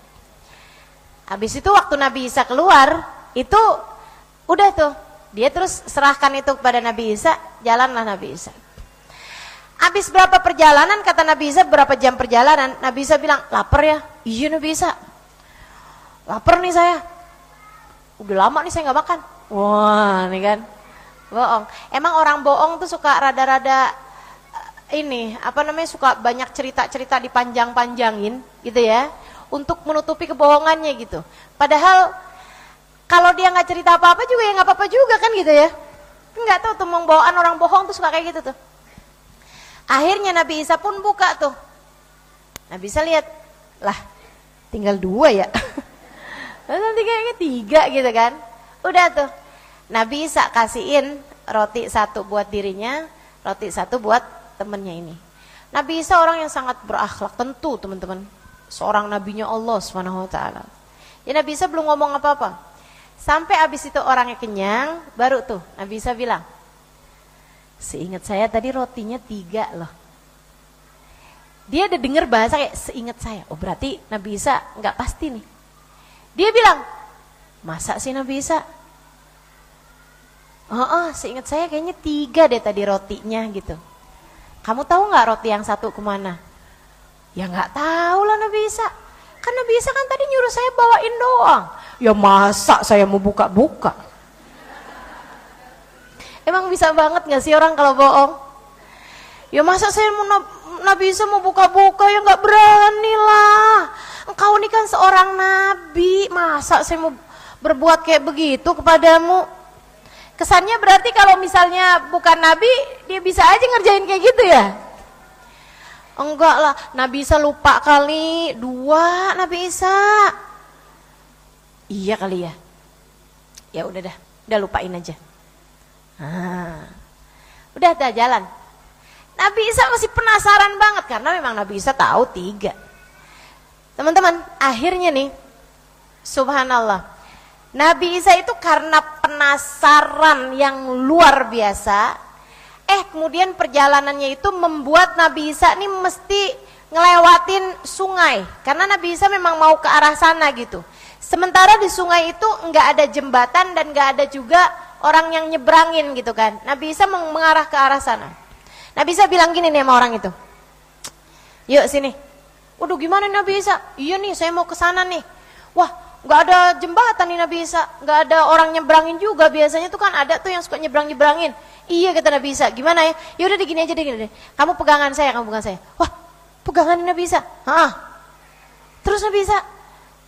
Habis itu waktu Nabi Isa keluar, itu udah tuh, dia terus serahkan itu kepada Nabi Isa, jalanlah Nabi Isa. Habis berapa perjalanan, kata Nabi Isa, berapa jam perjalanan, Nabi Isa bilang, lapar ya? Iya Nabi Isa, lapar nih saya. Udah lama nih saya gak makan. Wah nih kan, bohong. Emang orang bohong tuh suka rada-rada ini, apa namanya, suka banyak cerita-cerita dipanjang-panjangin gitu ya, untuk menutupi kebohongannya gitu. Padahal kalau dia gak cerita apa-apa juga ya gak apa-apa juga kan gitu ya. Gak tahu tuh membawaan orang bohong tuh suka kayak gitu tuh. Akhirnya Nabi Isa pun buka tuh. Nabi Isa lihat, lah tinggal 2 ya. Nanti kayaknya 3 gitu kan. Udah tuh, Nabi Isa kasihin roti 1 buat dirinya, roti 1 buat temennya ini. Nabi Isa orang yang sangat berakhlak, tentu teman-teman. Seorang nabinya Allah SWT. Ya Nabi Isa belum ngomong apa-apa. Sampai abis itu orangnya kenyang, baru tuh Nabi Isa bilang, seingat saya tadi rotinya 3 loh. Dia ada dengar bahasa kayak seingat saya. Oh berarti Nabi Isa nggak pasti nih. Dia bilang, masa sih Nabi Isa? Seingat saya kayaknya 3 deh tadi rotinya gitu. Kamu tahu nggak roti yang satu kemana? Ya nggak tahu lah Nabi Isa. Kan Nabi Isa kan tadi nyuruh saya bawain doang. Ya masa saya mau buka-buka? Emang bisa banget nggak sih orang kalau bohong? Ya masa saya mau Nabi Isa mau buka-buka, ya nggak berani lah. Engkau ini kan seorang nabi, masa saya mau berbuat kayak begitu kepadamu? Kesannya berarti kalau misalnya bukan nabi, dia bisa aja ngerjain kayak gitu ya? Enggak lah, Nabi Isa lupa kali, 2 Nabi Isa. Iya kali ya. Ya udah lupain aja. Udah jalan. Nabi Isa masih penasaran banget karena memang Nabi Isa tahu 3. Teman-teman, akhirnya nih, subhanallah, Nabi Isa itu karena penasaran yang luar biasa, kemudian perjalanannya itu membuat Nabi Isa nih mesti ngelewatin sungai, karena Nabi Isa memang mau ke arah sana gitu. Sementara di sungai itu nggak ada jembatan dan nggak ada juga orang yang nyebrangin gitu kan. Nabi Isa mengarah ke arah sana. Nabi Isa bilang gini nih sama orang itu, yuk sini. Waduh gimana Nabi Isa? Iya nih saya mau ke sana nih. Wah nggak ada jembatan nih Nabi Isa, nggak ada orang nyebrangin juga. Biasanya tuh kan ada tuh yang suka nyebrangin. Iya kata Nabi Isa, gimana ya? Ya udah gini aja deh. Kamu pegangan saya, kamu pegangan saya. Wah pegangan Nabi Isa. Terus Nabi Isa,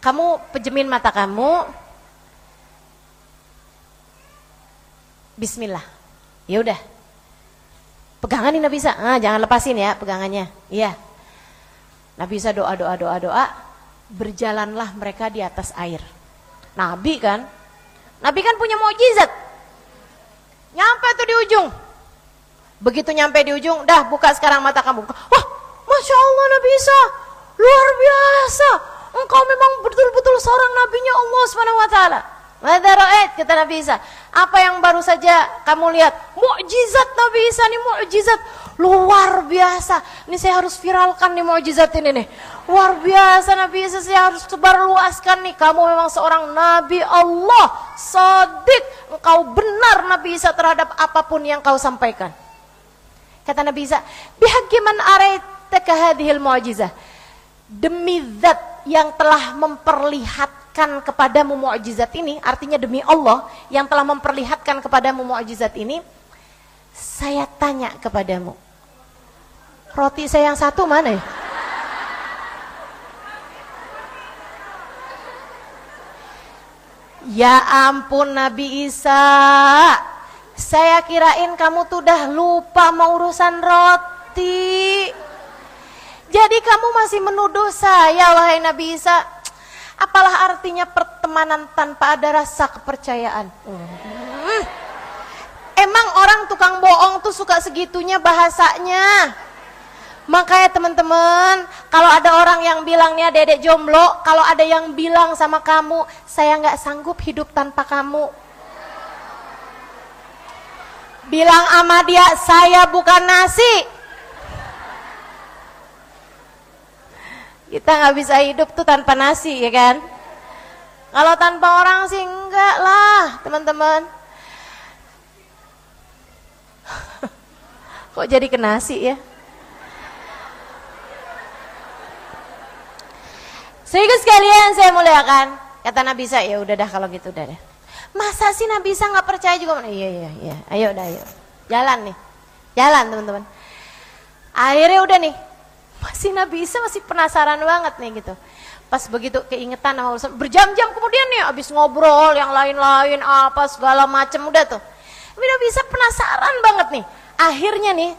kamu pejemin mata kamu. Bismillah. Ya udah. Pegangan nih Nabi Isa. Jangan lepasin ya pegangannya. Iya. Nabi Isa doa. Berjalanlah mereka di atas air. Nabi kan punya mukjizat. Nyampe tuh di ujung. Begitu nyampe di ujung, dah buka sekarang mata kamu. Wah, Masya Allah Nabi Isa, luar biasa. Engkau memang betul-betul seorang nabinya Allah SWT. Mada ra'ait, kata Nabi Isa. Apa yang baru saja kamu lihat? Mukjizat Nabi Isa nih, mukjizat luar biasa. Ini saya harus viralkan nih mukjizat ini nih. Luar biasa Nabi Isa, saya harus sebarluaskan nih. Kamu memang seorang Nabi Allah, Shadiq. Engkau benar Nabi Isa terhadap apapun yang kau sampaikan. Kata Nabi Isa, bihaqqi man araitaka hadhil mu'jizah. Demi zat yang telah memperlihatkan kepadamu mukjizat ini, artinya demi Allah yang telah memperlihatkan kepadamu mukjizat ini, saya tanya kepadamu, roti saya yang satu mana ya? Ya ampun Nabi Isa, saya kirain kamu tuh udah lupa mau urusan roti. Jadi kamu masih menuduh saya, wahai Nabi Isa. Apalah artinya pertemanan tanpa ada rasa kepercayaan? Emang orang tukang bohong tuh suka segitunya bahasanya. Makanya teman-teman, kalau ada orang yang bilangnya dedek jomblo, kalau ada yang bilang sama kamu, saya nggak sanggup hidup tanpa kamu, bilang sama dia, saya bukan nasi. Kita nggak bisa hidup tuh tanpa nasi, ya kan? Kalau tanpa orang sih enggak lah, teman-teman. Kok jadi ke nasi ya? Sehingga sekalian saya muliakan, kata Nabi Isa, ya udah dah kalau gitu udah deh. Masa sih Nabi Isa nggak percaya juga? Iya, ayo jalan nih, jalan teman-teman. Akhirnya udah nih, masih Nabi Isa masih penasaran banget nih gitu. Pas begitu keingetan sama urusan, berjam-jam kemudian nih abis ngobrol yang lain-lain apa segala macem udah tuh. Tapi Nabi Isa penasaran banget nih. Akhirnya nih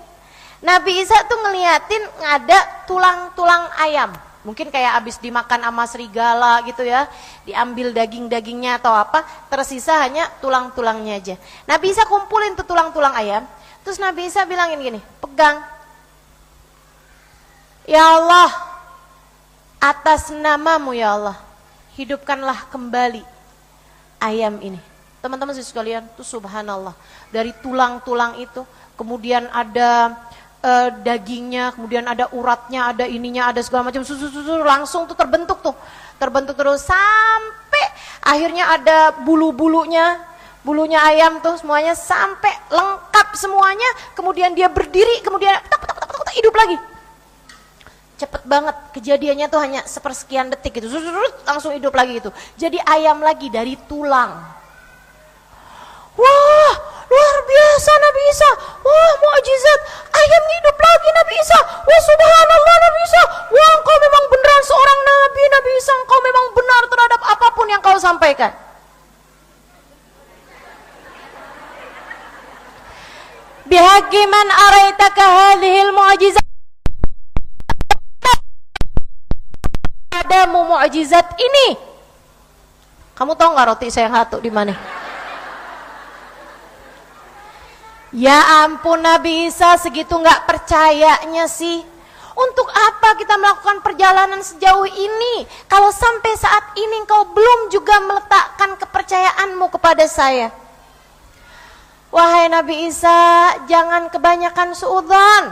Nabi Isa tuh ngeliatin ada tulang-tulang ayam. Mungkin kayak abis dimakan sama serigala gitu ya, diambil daging-dagingnya atau apa, tersisa hanya tulang-tulangnya aja. Nabi Isa kumpulin tuh tulang-tulang ayam, terus Nabi Isa bilangin gini, pegang. Ya Allah, atas namamu ya Allah, hidupkanlah kembali ayam ini. Teman-teman sekalian, tuh subhanallah, dari tulang-tulang itu, kemudian ada dagingnya, kemudian ada uratnya, ada ininya, ada segala macam susu langsung tuh terbentuk terus sampai akhirnya ada bulunya ayam tuh semuanya sampai lengkap semuanya, kemudian dia berdiri, kemudian hidup lagi. Cepet banget kejadiannya tuh, hanya sepersekian detik gitu, langsung hidup lagi gitu. Jadi ayam lagi dari tulang. Wah, luar biasa Nabi Isa. Wah, mukjizat. Ayamnya hidup lagi Nabi Isa. Wah, subhanallah Nabi Isa. Wah, engkau memang beneran seorang Nabi, Nabi Isa. Engkau memang benar terhadap apapun yang kau sampaikan. Bihaqqi man araitaka hadhil mu'jizat. Padamu mukjizat ini. Kamu tahu nggak roti saya yang satu di mana? Ya ampun, Nabi Isa segitu nggak percayanya sih. Untuk apa kita melakukan perjalanan sejauh ini kalau sampai saat ini engkau belum juga meletakkan kepercayaanmu kepada saya? Wahai Nabi Isa, jangan kebanyakan suudzon.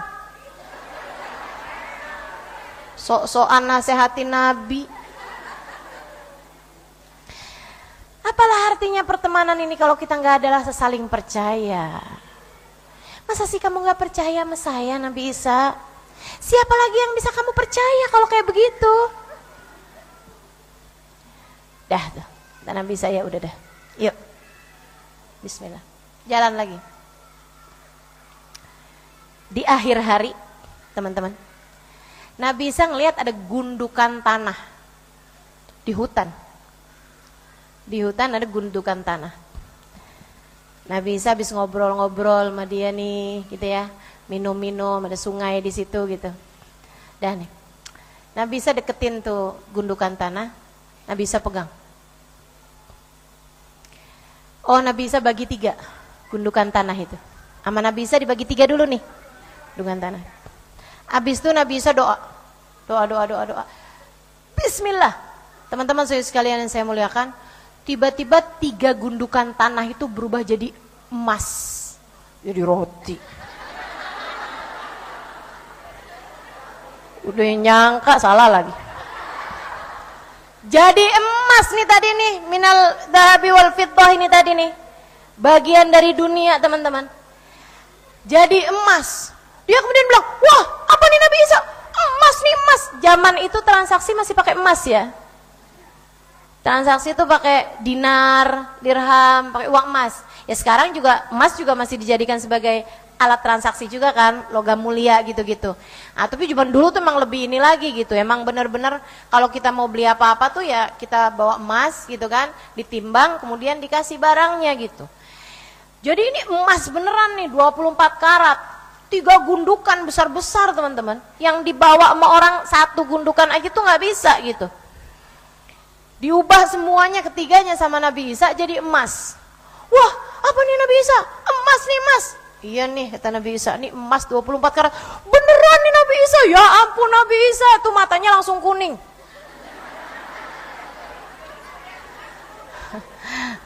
Sok-sokan nasihati Nabi. Apalah artinya pertemanan ini kalau kita nggak adalah saling percaya? Masa sih kamu gak percaya sama saya Nabi Isa? Siapa lagi yang bisa kamu percaya kalau kayak begitu? Dah tuh, dan Nabi Isa ya udah dah. Yuk, bismillah, jalan lagi. Di akhir hari, teman-teman, Nabi Isa ngelihat ada gundukan tanah di hutan. Di hutan ada gundukan tanah. Nabi Isa habis ngobrol-ngobrol sama dia nih, gitu ya, minum-minum, ada sungai di situ gitu. Dan nih, Nabi Isa deketin tuh gundukan tanah, Nabi Isa pegang. Oh, Nabi Isa bagi 3 gundukan tanah itu. Sama Nabi Isa dibagi 3 dulu nih, gundukan tanah. Habis itu Nabi Isa doa. Bismillah. Teman-teman sekalian yang saya muliakan, tiba-tiba 3 gundukan tanah itu berubah jadi emas, jadi roti. Udah nyangka salah lagi. Jadi emas nih tadi nih, minal dhahabi wal fiddah ini tadi nih. Bagian dari dunia teman-teman. Jadi emas. Dia kemudian bilang, wah apa nih Nabi Isa? Emas nih emas. Zaman itu transaksi masih pakai emas ya. Transaksi itu pakai dinar, dirham, pakai uang emas. Ya sekarang juga emas juga masih dijadikan sebagai alat transaksi juga kan, logam mulia gitu-gitu. Nah, tapi zaman dulu tuh emang lebih ini lagi gitu. Emang bener-bener kalau kita mau beli apa-apa tuh ya kita bawa emas gitu kan, ditimbang kemudian dikasih barangnya gitu. Jadi ini emas beneran nih 24 karat. 3 gundukan besar-besar teman-teman. Yang dibawa sama orang 1 gundukan aja tuh nggak bisa gitu. Diubah semuanya ketiganya sama Nabi Isa jadi emas. Wah, apa nih Nabi Isa? Emas nih emas. Iya nih kata Nabi Isa, nih emas 24 karat. Beneran nih Nabi Isa. Ya ampun Nabi Isa, tuh matanya langsung kuning.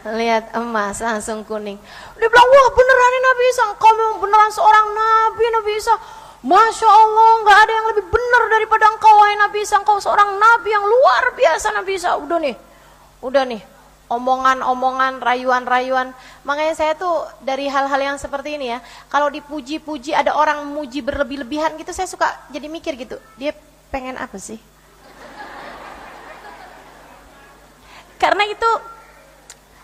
Lihat emas langsung kuning. Dia bilang, wah beneran nih Nabi Isa, engkau memang beneran seorang Nabi, Nabi Isa. Masya Allah, gak ada yang lebih benar daripada engkau wahai Nabi Isa. Engkau seorang Nabi yang luar biasa Nabi Isa. Udah nih, omongan-omongan, rayuan-rayuan. Makanya saya tuh dari hal-hal yang seperti ini ya, kalau dipuji-puji ada orang muji berlebih-lebihan gitu, saya suka jadi mikir gitu, dia pengen apa sih? Karena itu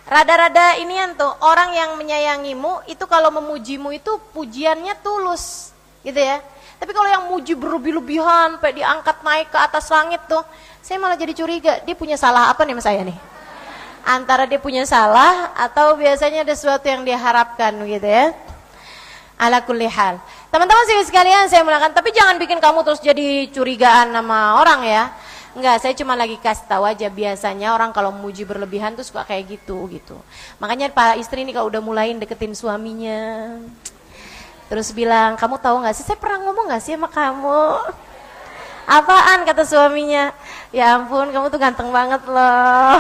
rada-rada inian tuh, orang yang menyayangimu itu kalau memujimu itu pujiannya tulus gitu ya. Tapi kalau yang muji berlebih-lebihan sampai diangkat naik ke atas langit tuh, saya malah jadi curiga, dia punya salah apa nih sama saya nih? Antara dia punya salah atau biasanya ada sesuatu yang dia harapkan gitu ya. Ala kulli hal. Teman-teman sekalian saya mulakan, tapi jangan bikin kamu terus jadi curigaan sama orang ya. Enggak, saya cuma lagi kasih tahu aja, biasanya orang kalau muji berlebihan tuh suka kayak gitu. Makanya para istri ini kalau udah mulain deketin suaminya, terus bilang, kamu tahu nggak sih, saya pernah ngomong nggak sih sama kamu? Apaan kata suaminya? Ya ampun, kamu tuh ganteng banget loh.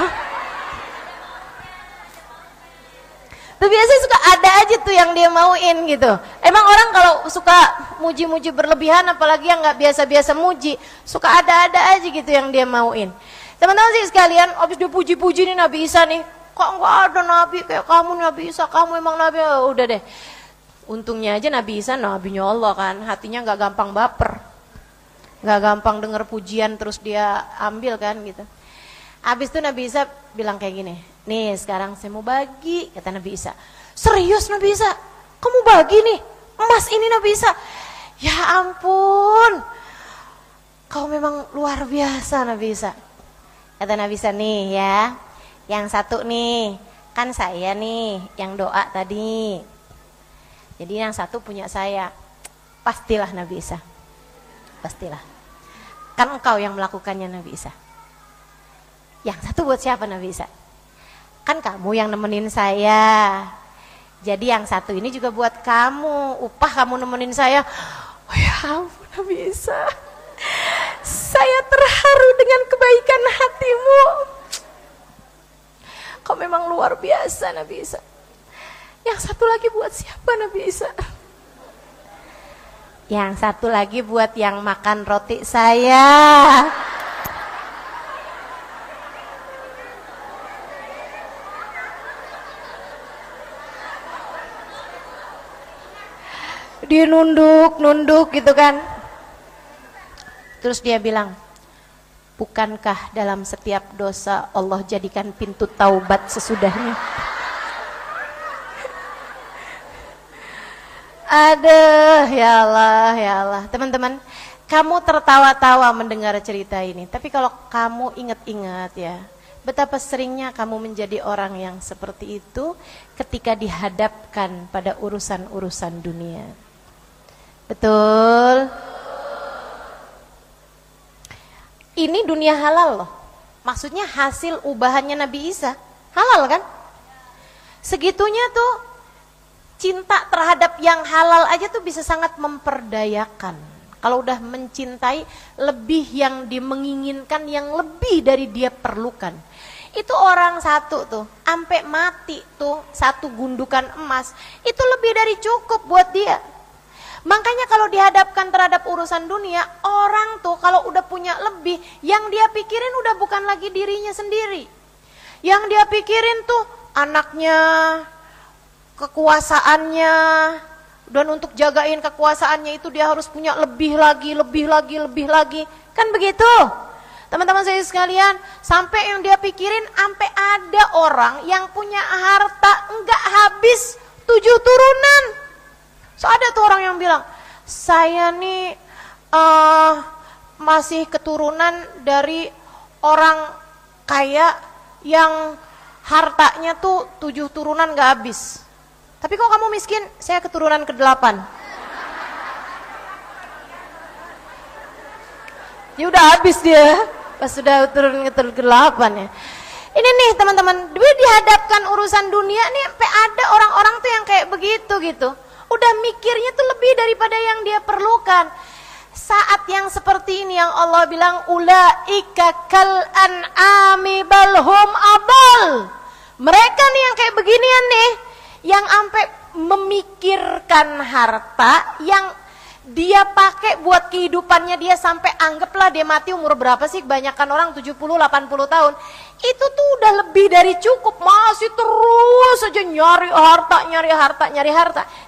Tuh biasanya suka ada aja tuh yang dia mauin gitu. Emang orang kalau suka muji-muji berlebihan, apalagi yang nggak biasa-biasa muji, suka ada-ada aja gitu yang dia mauin. Teman-teman sih sekalian, abis dia puji-puji nih Nabi Isa nih, kok nggak ada Nabi kayak kamu Nabi Isa, kamu emang Nabi, oh, udah deh. Untungnya aja Nabi Isa Nabinya Allah kan, hatinya nggak gampang baper, nggak gampang denger pujian terus dia ambil kan gitu. Abis itu Nabi Isa bilang kayak gini, nih sekarang saya mau bagi, kata Nabi Isa. Serius Nabi Isa? Kamu bagi nih emas ini Nabi Isa? Ya ampun, kau memang luar biasa Nabi Isa. Kata Nabi Isa, nih ya, yang satu nih, kan saya nih yang doa tadi. Jadi yang satu punya saya. Pastilah Nabi Isa, pastilah. Kan engkau yang melakukannya Nabi Isa. Yang satu buat siapa Nabi Isa? Kan kamu yang nemenin saya. Jadi yang satu ini juga buat kamu. Upah kamu nemenin saya. Oh ya ampun Nabi Isa, saya terharu dengan kebaikan hatimu. Kau memang luar biasa Nabi Isa. Yang satu lagi buat siapa Nabi Isa? Yang satu lagi buat yang makan roti saya. Dia nunduk gitu kan. Terus dia bilang, bukankah dalam setiap dosa Allah jadikan pintu taubat sesudahnya? Aduh, ya Allah. Teman-teman, kamu tertawa-tawa mendengar cerita ini. Tapi kalau kamu ingat-ingat ya, betapa seringnya kamu menjadi orang yang seperti itu ketika dihadapkan pada urusan-urusan dunia. Betul? Ini dunia halal loh. Maksudnya hasil ubahannya Nabi Isa. Halal kan? Segitunya tuh cinta terhadap yang halal aja tuh bisa sangat memperdayakan. Kalau udah mencintai lebih yang dimenginginkan, yang lebih dari dia perlukan. Itu orang satu tuh, sampai mati tuh, satu gundukan emas, itu lebih dari cukup buat dia. Makanya kalau dihadapkan terhadap urusan dunia, orang tuh kalau udah punya lebih, yang dia pikirin udah bukan lagi dirinya sendiri. Yang dia pikirin tuh anaknya, kekuasaannya, dan untuk jagain kekuasaannya itu dia harus punya lebih lagi. Kan begitu? Teman-teman saya sekalian, sampai yang dia pikirin, sampai ada orang yang punya harta enggak habis 7 turunan. So ada tuh orang yang bilang, saya nih masih keturunan dari orang kaya yang hartanya tuh 7 turunan gak habis. Tapi kok kamu miskin? Saya keturunan ke-8. Ya udah habis dia, pas sudah turun ke-8 ya. Ini nih teman-teman, dia dihadapkan urusan dunia nih, sampai ada orang-orang tuh yang kayak begitu gitu. Udah mikirnya tuh lebih daripada yang dia perlukan. Saat yang seperti ini yang Allah bilang, ulaika kal an'ami balhum abal. Mereka nih yang kayak beginian nih, yang sampai memikirkan harta yang dia pakai buat kehidupannya dia, sampai anggaplah dia mati umur berapa sih, kebanyakan orang 70-80 tahun. Itu tuh udah lebih dari cukup, masih terus saja nyari harta.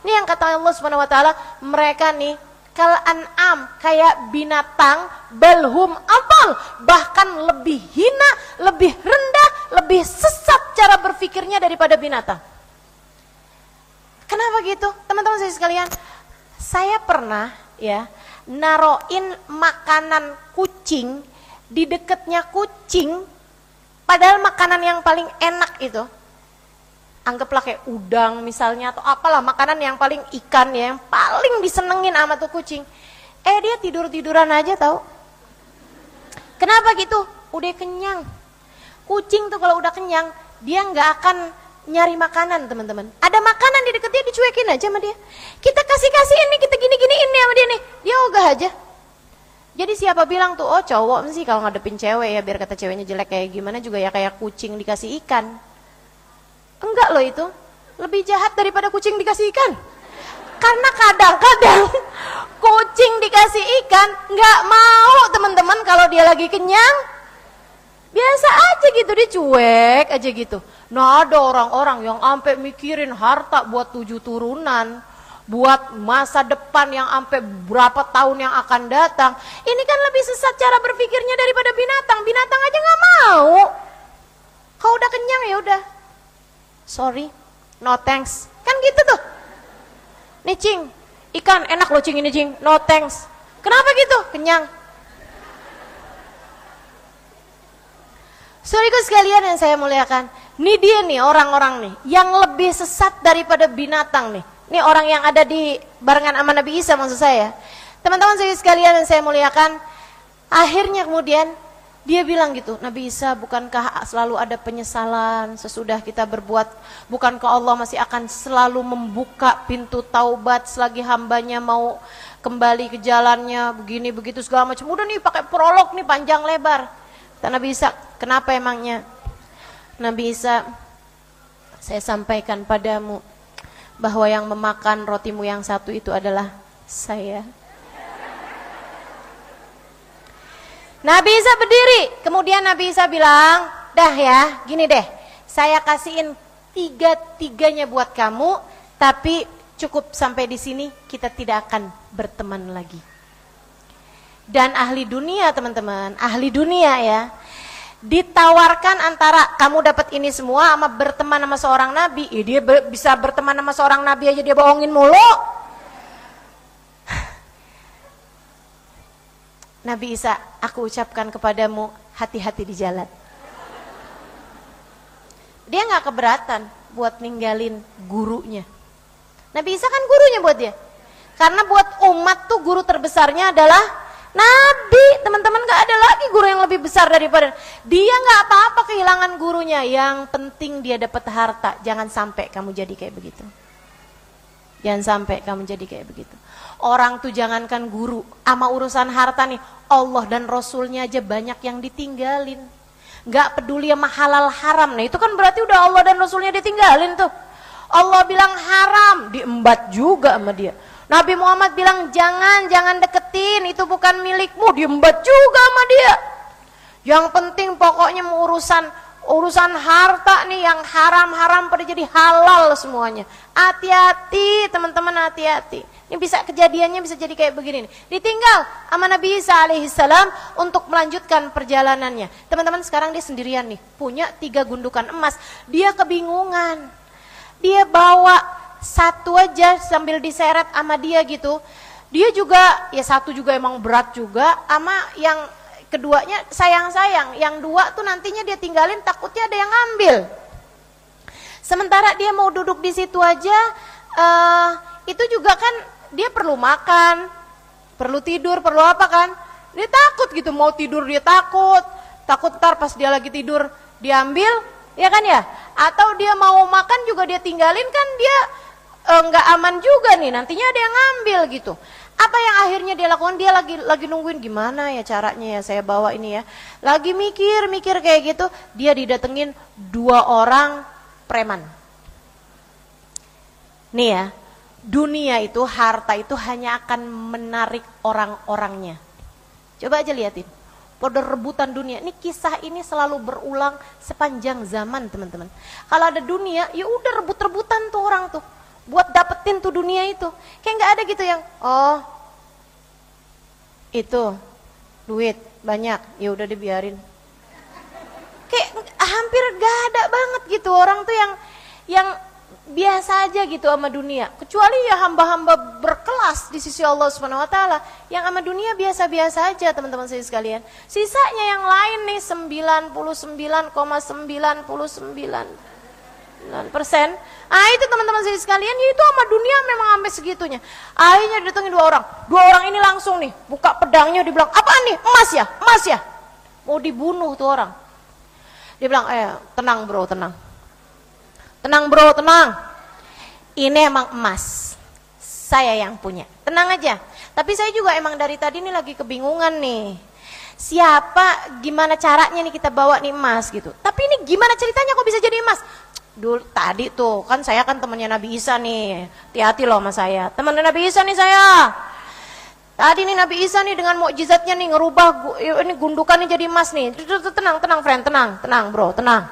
Ini yang kata Allah Subhanahu wa taala, mereka nih kal an'am, kayak binatang, balhum abal, bahkan lebih hina, lebih rendah, lebih sesat cara berpikirnya daripada binatang. Kenapa gitu? Teman-teman saya sekalian, saya pernah ya naroin makanan kucing di dekatnya kucing, padahal makanan yang paling enak itu, anggaplah kayak udang misalnya, atau apalah makanan yang paling ikan ya, yang paling disenengin sama tuh kucing. Dia tidur-tiduran aja tahu. Kenapa gitu? Udah kenyang. Kucing tuh kalau udah kenyang, dia nggak akan nyari makanan teman-teman. Ada makanan di dekat dia, dicuekin aja sama dia. Kita kasih ini, kita gini-giniin nih sama dia nih, dia ogah aja. Jadi siapa bilang tuh, oh cowok sih kalau ngadepin cewek ya, biar kata ceweknya jelek kayak gimana juga ya kayak kucing dikasih ikan. Enggak loh itu. lebih jahat daripada kucing dikasih ikan. Karena kadang-kadang kucing dikasih ikan nggak mau teman-teman kalau dia lagi kenyang. Biasa aja gitu, dia cuek aja gitu. Nah ada orang-orang yang sampai mikirin harta buat 7 turunan, buat masa depan yang sampai berapa tahun yang akan datang. Ini kan lebih sesat cara berpikirnya daripada binatang. Binatang aja nggak mau. Kalau udah kenyang ya udah, sorry, no thanks. Kan gitu tuh. Nih Cing, ikan enak loh Cing ini Cing, no thanks. Kenapa gitu? Kenyang. Saudaraku sekalian yang saya muliakan, nih dia nih orang-orang nih yang lebih sesat daripada binatang nih. Ini orang yang ada di barengan sama Nabi Isa maksud saya. Teman-teman saya sekalian yang saya muliakan, akhirnya kemudian dia bilang gitu, Nabi Isa, bukankah selalu ada penyesalan sesudah kita berbuat? Bukankah Allah masih akan selalu membuka pintu taubat selagi hambanya mau kembali ke jalannya, begini begitu segala macam. Udah nih pakai prolog nih panjang lebar. Kata Nabi Isa, kenapa emangnya? Nabi Isa, saya sampaikan padamu bahwa yang memakan rotimu yang satu itu adalah saya. Nabi Isa berdiri, kemudian Nabi Isa bilang, dah ya, gini deh, saya kasihin 3-3-nya buat kamu, tapi cukup sampai di sini, kita tidak akan berteman lagi. Dan ahli dunia teman-teman, ahli dunia ya, ditawarkan antara kamu dapat ini semua sama berteman sama seorang nabi. Dia bisa berteman sama seorang nabi aja dia bohongin mulu. Nabi Isa, aku ucapkan kepadamu, hati-hati di jalan. Dia gak keberatan buat ninggalin gurunya. Nabi Isa kan gurunya buat dia. Karena buat umat tuh guru terbesarnya adalah Nabi. Teman-teman, gak ada lagi guru yang lebih besar daripada dia. Gak apa-apa kehilangan gurunya, yang penting dia dapat harta. Jangan sampai kamu jadi kayak begitu. Jangan sampai kamu jadi kayak begitu. Orang tuh jangankan guru, sama urusan harta nih, Allah dan Rasulnya aja banyak yang ditinggalin. Gak peduli sama halal haram. Nah itu kan berarti udah Allah dan Rasulnya ditinggalin tuh. Allah bilang haram, diembat juga sama dia. Nabi Muhammad bilang jangan deketin, itu bukan milikmu, diembat juga sama dia. Yang penting pokoknya urusan harta nih, yang haram-haram pada jadi halal semuanya. Hati-hati teman-teman, hati-hati. Ini bisa kejadiannya bisa jadi kayak begini nih. Ditinggal sama Nabi Isa alaihissalam untuk melanjutkan perjalanannya. Teman-teman, sekarang dia sendirian nih, punya 3 gundukan emas. Dia kebingungan. Dia bawa satu aja sambil diseret sama dia gitu. Dia juga, ya satu juga emang berat juga, sama yang keduanya sayang-sayang. Yang 2 tuh nantinya dia tinggalin, takutnya ada yang ngambil. Sementara dia mau duduk di situ aja, itu juga kan dia perlu makan, perlu tidur, perlu apa kan. Dia takut gitu, mau tidur dia takut ntar pas dia lagi tidur diambil, ya kan ya. Atau dia mau makan juga dia tinggalin, kan dia nggak aman juga nih, nantinya ada yang ngambil gitu. Apa yang akhirnya dia lakukan? Dia lagi nungguin gimana ya caranya ya saya bawa ini ya. Lagi mikir kayak gitu, dia didatengin 2 orang preman. Nih ya, dunia itu, harta itu hanya akan menarik orang-orangnya. Coba aja liatin, pada rebutan dunia. Ini kisah ini selalu berulang sepanjang zaman teman-teman. Kalau ada dunia, ya udah rebut-rebutan tuh orang tuh buat dapetin tuh dunia itu. Kayak nggak ada gitu yang, oh itu duit banyak, ya udah dibiarin. Kayak hampir gak ada banget gitu orang tuh yang biasa aja gitu sama dunia. Kecuali ya hamba-hamba berkelas di sisi Allah Subhanahu wa taala, yang sama dunia biasa-biasa aja teman-teman saya sekalian. Sisanya yang lain nih 99,99%. Ah itu teman-teman saya sekalian, ya itu sama dunia memang sampai segitunya. Akhirnya datengin 2 orang. 2 orang ini langsung nih buka pedangnya, dibilang, apaan nih? Emas ya? Emas ya? Mau dibunuh tuh orang. Dia bilang, tenang bro, tenang. Tenang bro, tenang. Ini emang emas, saya yang punya. Tenang aja. Tapi saya juga emang dari tadi nih lagi kebingungan nih. Siapa, gimana caranya nih kita bawa nih emas gitu. Tapi ini gimana ceritanya kok bisa jadi emas? Dulu tadi tuh kan saya kan temannya Nabi Isa nih. Hati-hati loh sama saya. Teman Nabi Isa nih saya. Tadi nih Nabi Isa nih dengan mukjizatnya nih ngerubah ini gundukannya jadi emas nih. Tenang, tenang friend, tenang bro, tenang.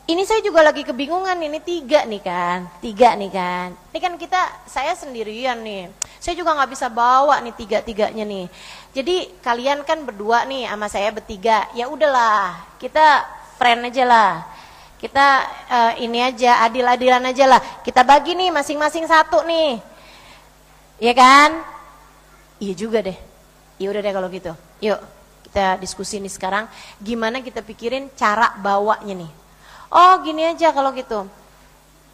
Ini saya juga lagi kebingungan, ini tiga nih kan. Ini kan saya sendirian nih. Saya juga nggak bisa bawa nih tiga-tiganya nih. Jadi kalian kan berdua nih sama saya bertiga. Ya udahlah, kita friend aja lah. Kita ini aja, adil-adilan aja lah. Kita bagi nih masing-masing satu nih. Iya kan? Iya juga deh. Ya udah deh kalau gitu. Yuk, kita diskusi nih sekarang gimana kita pikirin cara bawanya nih. Oh, gini aja kalau gitu.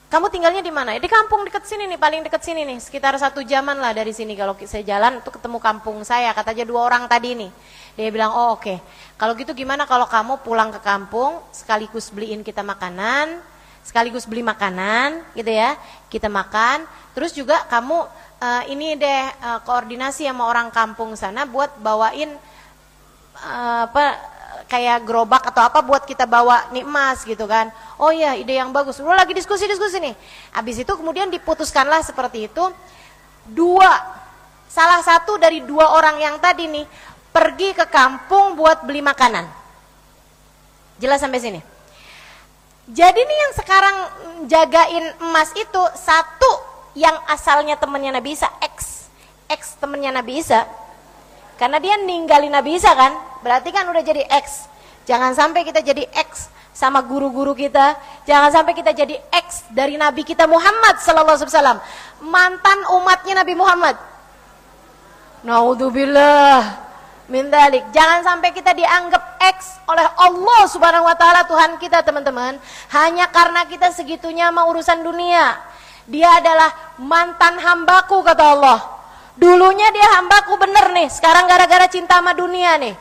Kamu tinggalnya di mana? Di kampung dekat sini nih, paling dekat sini nih, sekitar 1 jaman lah dari sini. Kalau saya jalan tuh ketemu kampung saya, kata aja 2 orang tadi nih. Dia bilang, oh oke. Kalau gitu gimana kalau kamu pulang ke kampung, sekaligus beliin kita makanan, sekaligus beli makanan, gitu ya. Kita makan, terus juga kamu ini deh koordinasi sama orang kampung sana buat bawain kayak gerobak atau apa buat kita bawa nih emas gitu kan. Oh iya, ide yang bagus. Udah lagi diskusi nih. Habis itu kemudian diputuskanlah seperti itu. Salah satu dari 2 orang yang tadi nih pergi ke kampung buat beli makanan. Jelas sampai sini? Jadi nih yang sekarang jagain emas itu satu yang asalnya temennya Nabi Isa, ex temennya Nabi Isa. Karena dia ninggalin Nabi Isa kan, berarti kan udah jadi ex. Jangan sampai kita jadi ex sama guru-guru kita. Jangan sampai kita jadi ex dari Nabi kita Muhammad sallallahu alaihi wasallam. Mantan umatnya Nabi Muhammad. Naudzubillah min dzalik. Jangan sampai kita dianggap ex oleh Allah Subhanahu wa taala Tuhan kita, teman-teman, hanya karena kita segitunya sama urusan dunia. Dia adalah mantan hambaku kata Allah. Dulunya dia hambaku bener nih, sekarang gara-gara cinta sama dunia nih,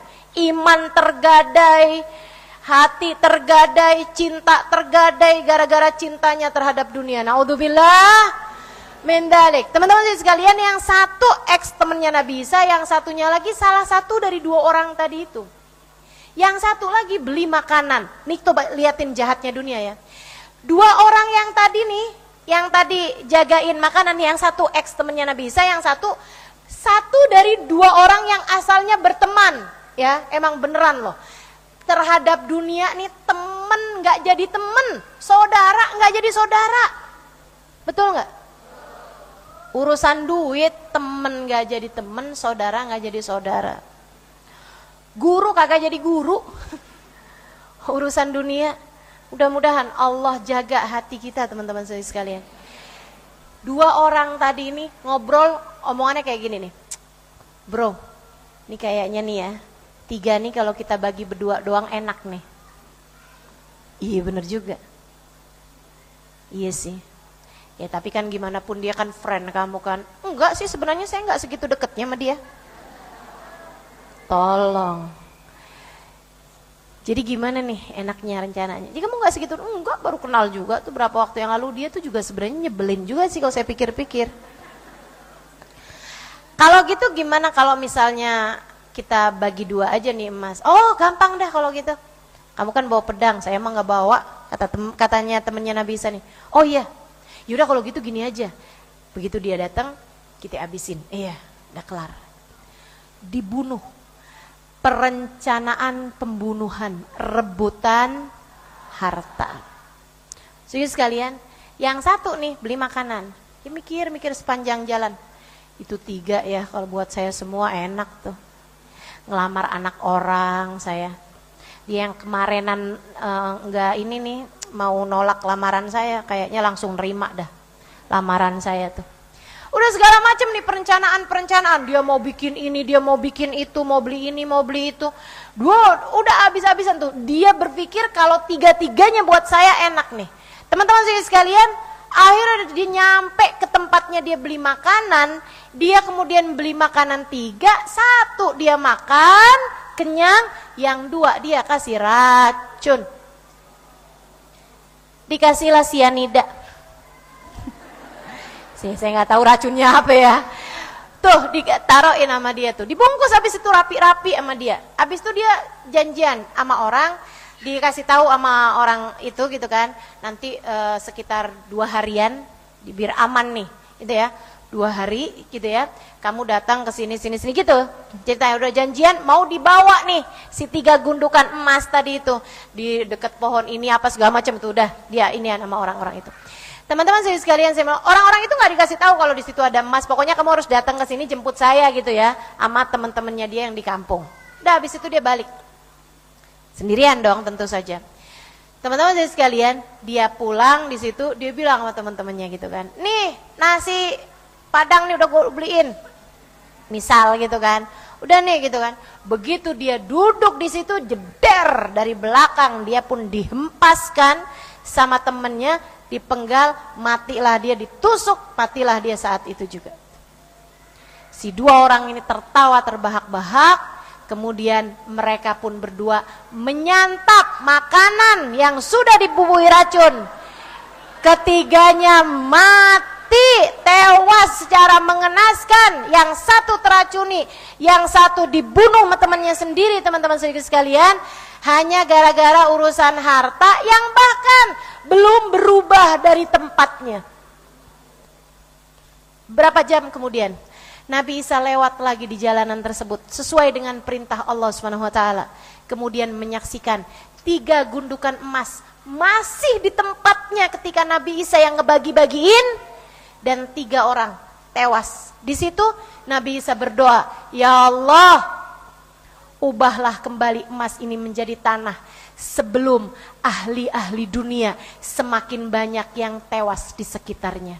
iman tergadai, hati tergadai, cinta tergadai gara-gara cintanya terhadap dunia. Naudzubillah min dzalik. Teman-teman sekalian, yang satu ex temennya Nabi Isa, yang satunya lagi salah satu dari 2 orang tadi itu. Yang satu lagi beli makanan. Nih coba liatin jahatnya dunia ya. 2 orang yang tadi nih, yang tadi jagain makanan, yang satu ex temennya Nabi Isa, yang satu dari 2 orang yang asalnya berteman, ya emang beneran loh. Terhadap dunia nih temen nggak jadi temen, saudara nggak jadi saudara, betul nggak? Urusan duit temen nggak jadi temen, saudara nggak jadi saudara, guru kagak jadi guru. Urusan dunia. Mudah-mudahan Allah jaga hati kita, teman-teman sekalian. 2 orang tadi ini ngobrol, omongannya kayak gini nih. Bro, ini kayaknya nih ya, 3 nih kalau kita bagi berdua doang enak nih. Iya bener juga. Iya sih. Ya tapi kan gimana pun dia kan friend kamu kan. Enggak sih, sebenarnya saya enggak segitu deketnya sama dia. Tolong. Jadi gimana nih enaknya rencananya? Jika kamu gak segitu, enggak, baru kenal juga tuh berapa waktu yang lalu. Dia tuh juga sebenarnya nyebelin juga sih kalau saya pikir-pikir. Kalau gitu gimana kalau misalnya kita bagi 2 aja nih emas? Oh gampang dah kalau gitu. Kamu kan bawa pedang, saya emang gak bawa. Katanya temennya Nabi Isa nih. Oh iya, yaudah kalau gitu gini aja. Begitu dia datang, kita habisin. Iya, udah kelar. Dibunuh. Perencanaan pembunuhan, rebutan harta. Saudara sekalian, yang satu nih beli makanan, dia mikir sepanjang jalan. Itu 3 ya, kalau buat saya semua enak tuh. Ngelamar anak orang saya. Dia yang kemarinan enggak ini nih mau nolak lamaran saya, kayaknya langsung nerima dah lamaran saya tuh. Udah segala macam nih perencanaan. Dia mau bikin ini, dia mau bikin itu, mau beli ini, mau beli itu. Udah habis-habisan tuh. Dia berpikir kalau 3-tiganya buat saya enak nih. Teman-teman sekalian, akhirnya dia nyampe ke tempatnya dia beli makanan. Dia kemudian beli makanan 3, 1 dia makan, kenyang. Yang 2 dia kasih racun. Dikasihlah sianida. Saya nggak tahu racunnya apa ya. Tuh ditaruhin sama dia tuh, dibungkus, habis itu rapi-rapi sama dia. Habis itu dia janjian sama orang, dikasih tahu sama orang itu gitu kan, nanti sekitar 2 harian biar aman nih gitu ya, 2 hari gitu ya, kamu datang ke sini gitu ceritanya, udah janjian mau dibawa nih si 3 gundukan emas tadi itu di dekat pohon ini apa segala macam itu, udah dia ini sama orang-orang itu. Teman-teman saya sekalian, saya bilang orang-orang itu nggak dikasih tahu kalau di situ ada emas, pokoknya kamu harus datang ke sini jemput saya gitu ya, sama teman-temannya dia yang di kampung. Udah habis itu dia balik sendirian dong tentu saja. Teman-teman saya sekalian, dia pulang di situ, dia bilang sama teman-temannya gitu kan, nih nasi padang nih udah gue beliin, misal gitu kan, udah nih gitu kan. Begitu dia duduk di situ, jeder dari belakang dia pun dihempaskan sama temennya, dipenggal, matilah dia, ditusuk, matilah dia saat itu juga. Si 2 orang ini tertawa terbahak-bahak. Kemudian mereka pun berdua menyantap makanan yang sudah dibubuhi racun. Ketiganya mati, tewas secara mengenaskan. Yang satu teracuni, yang satu dibunuh sama temannya sendiri, teman-teman sekalian. Hanya gara-gara urusan harta yang bahkan belum berubah dari tempatnya. Berapa jam kemudian Nabi Isa lewat lagi di jalanan tersebut sesuai dengan perintah Allah SWT. Kemudian menyaksikan 3 gundukan emas masih di tempatnya ketika Nabi Isa yang ngebagi-bagiin, dan 3 orang tewas. Di situ Nabi Isa berdoa, ya Allah, ubahlah kembali emas ini menjadi tanah sebelum ahli-ahli dunia semakin banyak yang tewas di sekitarnya.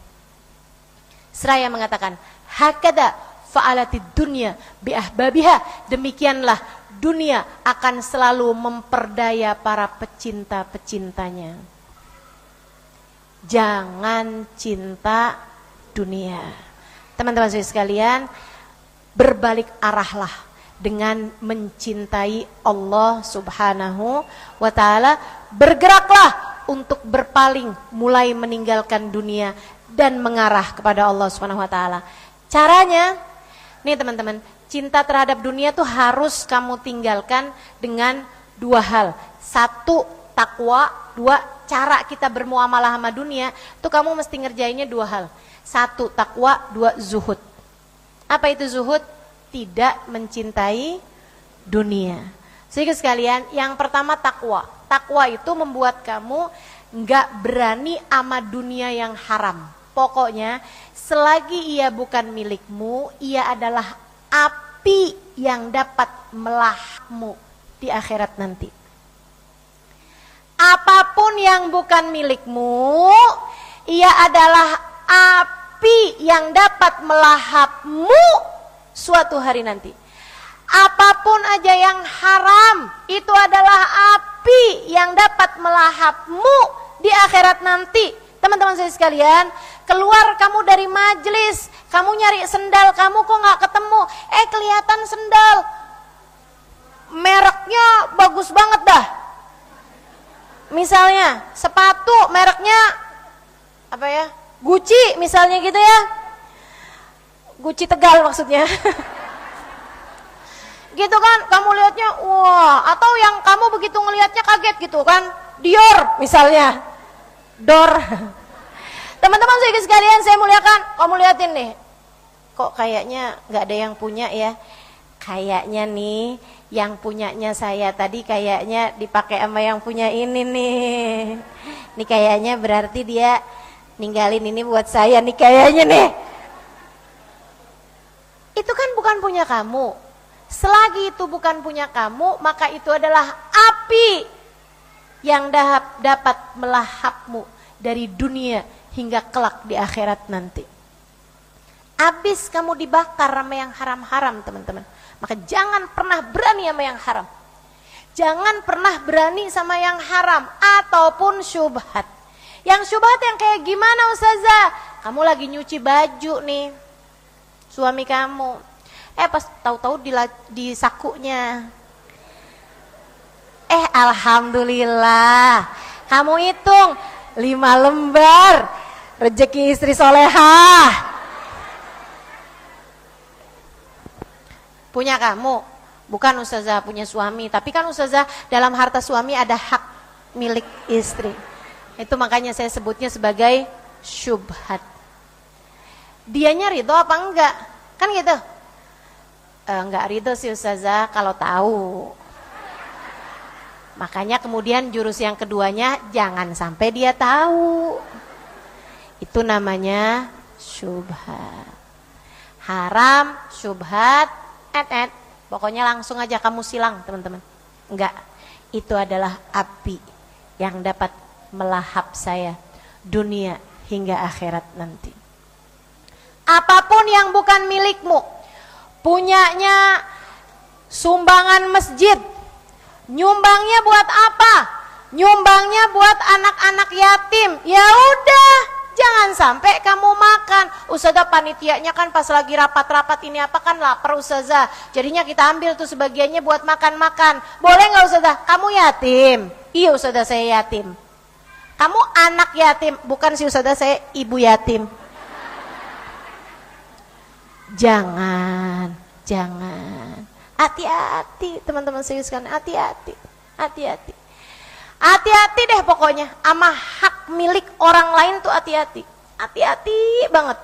Seraya mengatakan, hakada fa'alatid dunya bi'ahbabiha, demikianlah dunia akan selalu memperdaya para pecinta-pecintanya. Jangan cinta dunia. Teman-teman sekalian, berbalik arahlah dengan mencintai Allah Subhanahu wa ta'ala. Bergeraklah untuk berpaling, mulai meninggalkan dunia dan mengarah kepada Allah Subhanahu wa ta'ala. Caranya, nih teman-teman, cinta terhadap dunia tuh harus kamu tinggalkan dengan 2 hal. 1, takwa. 2, cara kita bermuamalah sama dunia, tuh kamu mesti ngerjainnya 2 hal. 1, takwa. 2, zuhud. Apa itu zuhud? Tidak mencintai dunia. Sehingga sekalian, yang pertama takwa. Takwa itu membuat kamu nggak berani sama dunia yang haram. Pokoknya selagi ia bukan milikmu, ia adalah api yang dapat melahmu di akhirat nanti. Apapun yang bukan milikmu, ia adalah api yang dapat melahapmu suatu hari nanti. Apapun aja yang haram, itu adalah api yang dapat melahapmu di akhirat nanti. Teman-teman saya sekalian, keluar kamu dari majelis, kamu nyari sendal kamu kok nggak ketemu, kelihatan sendal mereknya bagus banget dah. Misalnya sepatu mereknya apa ya, Gucci misalnya gitu ya, Gucci Tegal maksudnya. Gitu kan, kamu lihatnya wah, atau yang kamu begitu ngelihatnya kaget gitu kan, Dior misalnya, Dor. Teman-teman sekalian saya muliakan, kamu lihatin nih, kok kayaknya nggak ada yang punya ya, kayaknya nih yang punyanya saya tadi kayaknya dipakai sama yang punya ini nih, nih kayaknya berarti dia ninggalin ini buat saya nih kayaknya nih. Itu kan bukan punya kamu. Selagi itu bukan punya kamu, maka itu adalah api yang dapat melahapmu dari dunia hingga kelak di akhirat nanti. Abis kamu dibakar sama yang haram-haram, teman-teman. Maka jangan pernah berani sama yang haram. Jangan pernah berani sama yang haram ataupun syubhat. Yang syubhat yang kayak gimana Ustazah? Kamu lagi nyuci baju nih, suami kamu. Pas tahu-tahu di sakunya. Alhamdulillah. Kamu hitung 5 lembar. Rezeki istri solehah. Punya kamu. Bukan ustazah punya suami, tapi kan ustazah dalam harta suami ada hak milik istri. Itu makanya saya sebutnya sebagai syubhat. Dianya ridho apa enggak? Kan gitu. Enggak ridho sih ustazah kalau tahu. Makanya kemudian jurus yang keduanya jangan sampai dia tahu. Itu namanya syubhat. Haram, syubhat, pokoknya langsung aja kamu silang teman-teman. Enggak, itu adalah api yang dapat melahap saya dunia hingga akhirat nanti. Apapun yang bukan milikmu, punyanya sumbangan masjid, nyumbangnya buat apa? Nyumbangnya buat anak-anak yatim. Ya udah, jangan sampai kamu makan. Ustazah panitianya kan pas lagi rapat-rapat ini apa kan lapar ustazah. Jadinya kita ambil tuh sebagiannya buat makan-makan. Boleh nggak ustazah? Kamu yatim? Iya ustazah saya yatim. Kamu anak yatim? Bukan sih ustazah saya ibu yatim. Jangan. Hati-hati teman-teman serius kan, hati-hati. Hati-hati deh pokoknya, sama hak milik orang lain tuh hati-hati. Hati-hati banget,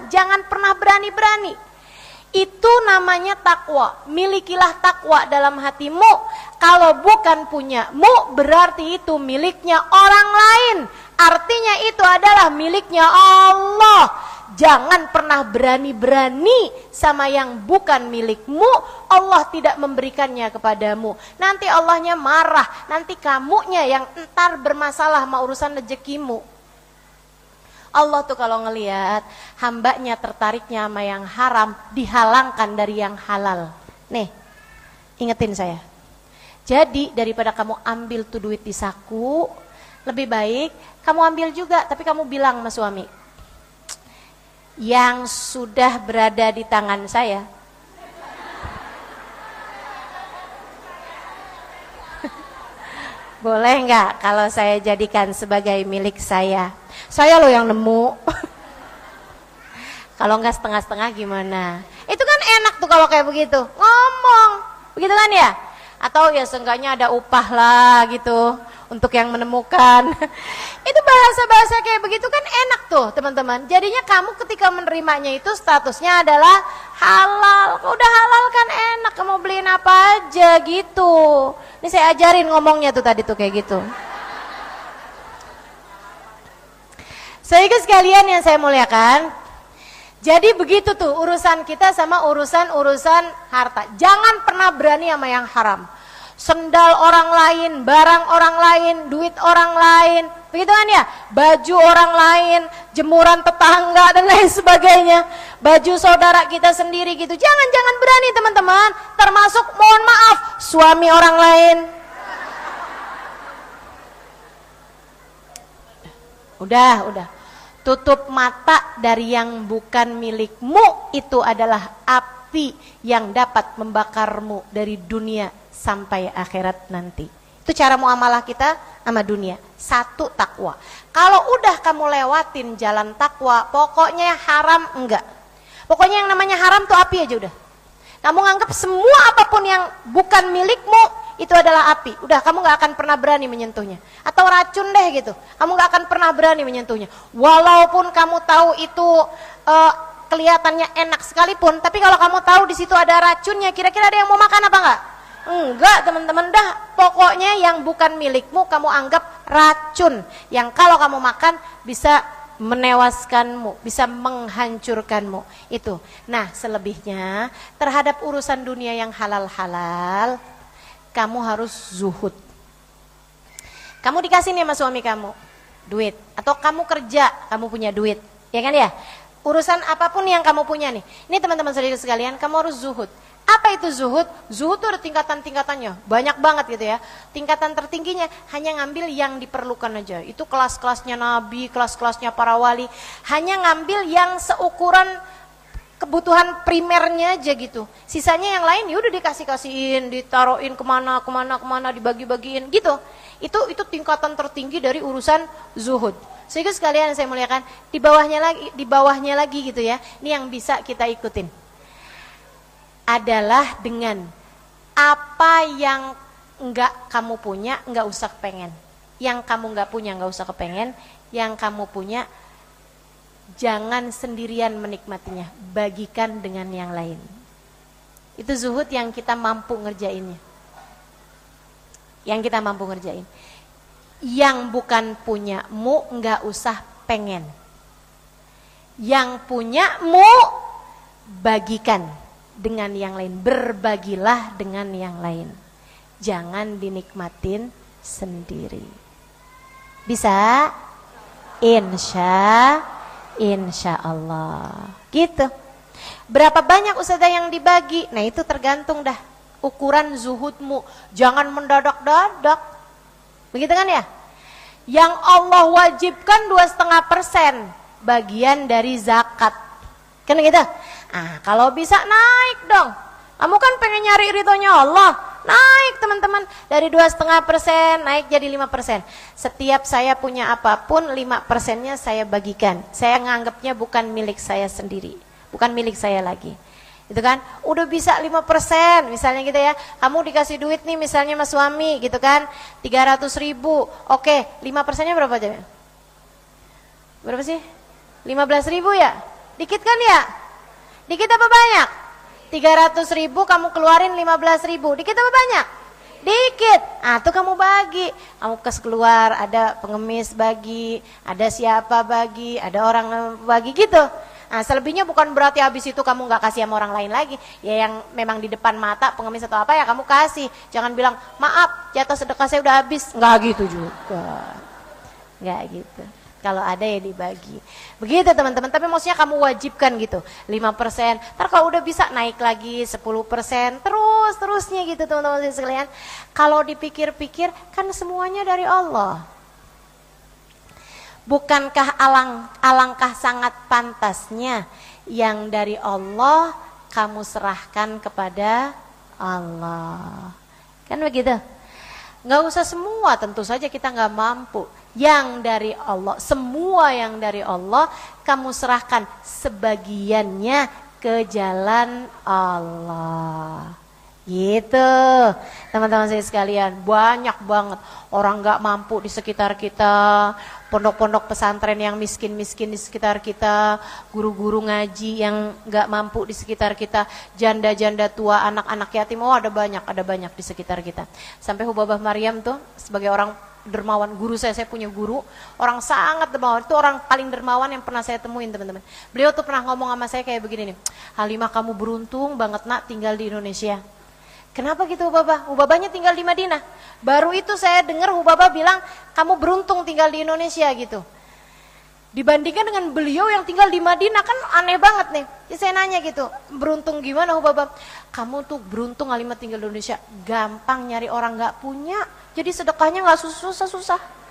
jangan pernah berani-berani. Itu namanya takwa. Milikilah takwa dalam hatimu. Kalau bukan punyamu, berarti itu miliknya orang lain. Artinya itu adalah miliknya Allah. Jangan pernah berani-berani sama yang bukan milikmu. Allah tidak memberikannya kepadamu. Nanti Allahnya marah. Nanti kamunya yang entar bermasalah sama urusan rezekimu. Allah tuh kalau ngelihat hambanya tertariknya sama yang haram, dihalangkan dari yang halal. Nih, ingetin saya. Jadi daripada kamu ambil tuh duit di saku, lebih baik kamu ambil juga, tapi kamu bilang sama suami, yang sudah berada di tangan saya, boleh nggak kalau saya jadikan sebagai milik saya? Saya loh yang nemu. Kalau nggak setengah-setengah gimana? Itu kan enak tuh kalau kayak begitu. Ngomong. Begitu kan ya? Atau ya seenggaknya ada upah lah gitu untuk yang menemukan. Itu bahasa-bahasa kayak begitu kan enak tuh teman-teman. Jadinya kamu ketika menerimanya itu statusnya adalah halal. Udah halal kan enak, kamu beliin apa aja gitu. Ini saya ajarin ngomongnya tuh tadi tuh kayak gitu. Sehingga sekalian yang saya muliakan, jadi begitu tuh urusan kita sama urusan harta. Jangan pernah berani sama yang haram. Sendal orang lain, barang orang lain, duit orang lain, begitu kan ya? Baju orang lain, jemuran tetangga dan lain sebagainya. Baju saudara kita sendiri gitu. Jangan berani teman-teman. Termasuk mohon maaf, suami orang lain. Udah. Tutup mata dari yang bukan milikmu. Itu adalah api yang dapat membakarmu dari dunia sampai akhirat nanti. Itu cara muamalah kita sama dunia. Satu, takwa. Kalau udah kamu lewatin jalan takwa, pokoknya haram enggak. Pokoknya yang namanya haram tuh api aja udah. Kamu nganggap semua apapun yang bukan milikmu itu adalah api. Udah, kamu gak akan pernah berani menyentuhnya. Atau racun deh gitu. Kamu gak akan pernah berani menyentuhnya. Walaupun kamu tahu itu kelihatannya enak sekalipun, tapi kalau kamu tahu di situ ada racunnya, kira-kira ada yang mau makan apa enggak? Enggak teman-teman, dah. Pokoknya yang bukan milikmu kamu anggap racun. Yang kalau kamu makan bisa menewaskanmu, bisa menghancurkanmu. Itu. Nah, selebihnya terhadap urusan dunia yang halal-halal, kamu harus zuhud. Kamu dikasih nih sama suami kamu duit, atau kamu kerja, kamu punya duit, ya kan ya? Urusan apapun yang kamu punya nih. Ini teman-teman saudara sekalian, kamu harus zuhud. Apa itu zuhud? Zuhud itu ada tingkatan-tingkatannya, banyak banget gitu ya. Tingkatan tertingginya hanya ngambil yang diperlukan aja. Itu kelas-kelasnya Nabi, kelas-kelasnya para wali. Hanya ngambil yang seukuran kebutuhan primernya aja gitu. Sisanya yang lain ya udah dikasih-kasihin, ditaruhin kemana, dibagi-bagiin gitu. Itu tingkatan tertinggi dari urusan zuhud. Sehingga sekalian saya muliakan, di bawahnya lagi gitu ya. Ini yang bisa kita ikutin adalah dengan Apa yang enggak kamu punya, enggak usah kepengen. Yang kamu enggak punya, enggak usah kepengen. Yang kamu punya, jangan sendirian menikmatinya, bagikan dengan yang lain. Itu zuhud yang kita mampu ngerjainnya. Yang kita mampu ngerjain. Yang bukan punyamu, enggak usah pengen. Yang punyamu, bagikan dengan yang lain. Berbagilah dengan yang lain. Jangan dinikmatin sendiri. Bisa? Insya Allah. Gitu. Berapa banyak ustazah yang dibagi? Nah itu tergantung dah ukuran zuhudmu. Jangan mendadak-dadak. Begitu kan ya? Yang Allah wajibkan 2,5% bagian dari zakat. Kan gitu? Kalau bisa naik dong. Kamu kan pengen nyari ridhonya Allah. Naik teman-teman. Dari 2,5% naik jadi 5%. Setiap saya punya apapun 5%-nya saya bagikan. Saya nganggapnya bukan milik saya sendiri. Bukan milik saya lagi. Itu kan? Udah bisa 5% misalnya gitu ya. Kamu dikasih duit nih misalnya sama suami gitu kan. 300.000. Oke, 5%-nya berapa aja? Berapa sih? 15.000 ya? Dikit kan ya? Dikit apa banyak? 300.000 kamu keluarin 15.000. Dikit apa banyak? Dikit. Tuh kamu bagi. Kamu kas keluar, ada pengemis bagi, ada siapa bagi, ada orang bagi gitu. Selebihnya bukan berarti habis itu kamu gak kasih sama orang lain lagi. Ya yang memang di depan mata pengemis atau apa ya kamu kasih. Jangan bilang, maaf jatah sedekah saya udah habis. Nggak gitu juga. Nggak gitu. Kalau ada ya dibagi. Begitu teman-teman. Tapi maksudnya kamu wajibkan gitu. 5%. Ntar kalau udah bisa naik lagi 10%. Terus-terusnya gitu teman-teman sekalian. Kalau dipikir-pikir kan semuanya dari Allah. Bukankah alangkah sangat pantasnya yang dari Allah kamu serahkan kepada Allah. Kan begitu? Nggak usah semua, tentu saja kita nggak mampu. Yang dari Allah, semua yang dari Allah kamu serahkan sebagiannya ke jalan Allah. Gitu teman-teman saya sekalian. Banyak banget orang gak mampu di sekitar kita, pondok-pondok pesantren yang miskin-miskin di sekitar kita, guru-guru ngaji yang gak mampu di sekitar kita, janda-janda tua, anak-anak yatim. Ada banyak di sekitar kita. Sampai Hubabah Maryam tuh sebagai orang dermawan, guru saya punya guru, orang sangat dermawan, itu orang paling dermawan yang pernah saya temuin teman-teman. Beliau tuh pernah ngomong sama saya kayak begini nih, Halimah kamu beruntung banget nak tinggal di Indonesia. Kenapa gitu Hubabah? Hubabahnya tinggal di Madinah. Baru itu saya dengar Hubabah bilang, kamu beruntung tinggal di Indonesia gitu. Dibandingkan dengan beliau yang tinggal di Madinah, kan aneh banget nih. Jadi saya nanya gitu, beruntung gimana Hubabah? Kamu tuh beruntung Halimah tinggal di Indonesia. Gampang nyari orang gak punya, jadi sedekahnya gak susah-susah.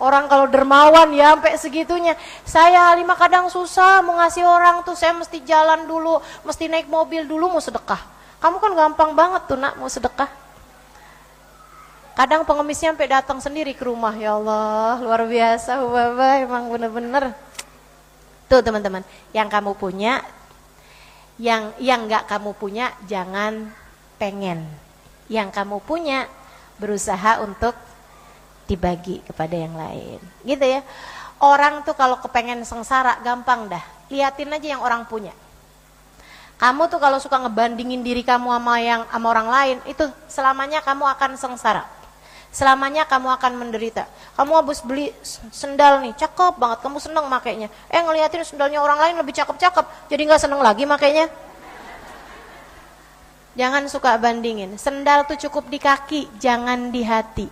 Orang kalau dermawan ya sampai segitunya. Saya Halimah kadang susah mau ngasih orang tuh, saya mesti jalan dulu, mesti naik mobil dulu mau sedekah. Kamu kan gampang banget tuh nak mau sedekah. Kadang pengemisnya sampai datang sendiri ke rumah, ya Allah, luar biasa Hubabah, emang bener-bener. Tuh teman-teman, yang kamu punya, yang nggak kamu punya jangan pengen. Yang kamu punya berusaha untuk dibagi kepada yang lain, gitu ya. Orang tuh kalau kepengen sengsara gampang dah, liatin aja yang orang punya. Kamu tuh kalau suka ngebandingin diri kamu sama orang lain, itu selamanya kamu akan sengsara. Selamanya kamu akan menderita. Kamu habis beli sendal nih, cakep banget, kamu seneng makainya. Ngeliatin sendalnya orang lain lebih cakep-cakep, jadi nggak seneng lagi makainya. Jangan suka bandingin. Sendal tuh cukup di kaki, jangan di hati.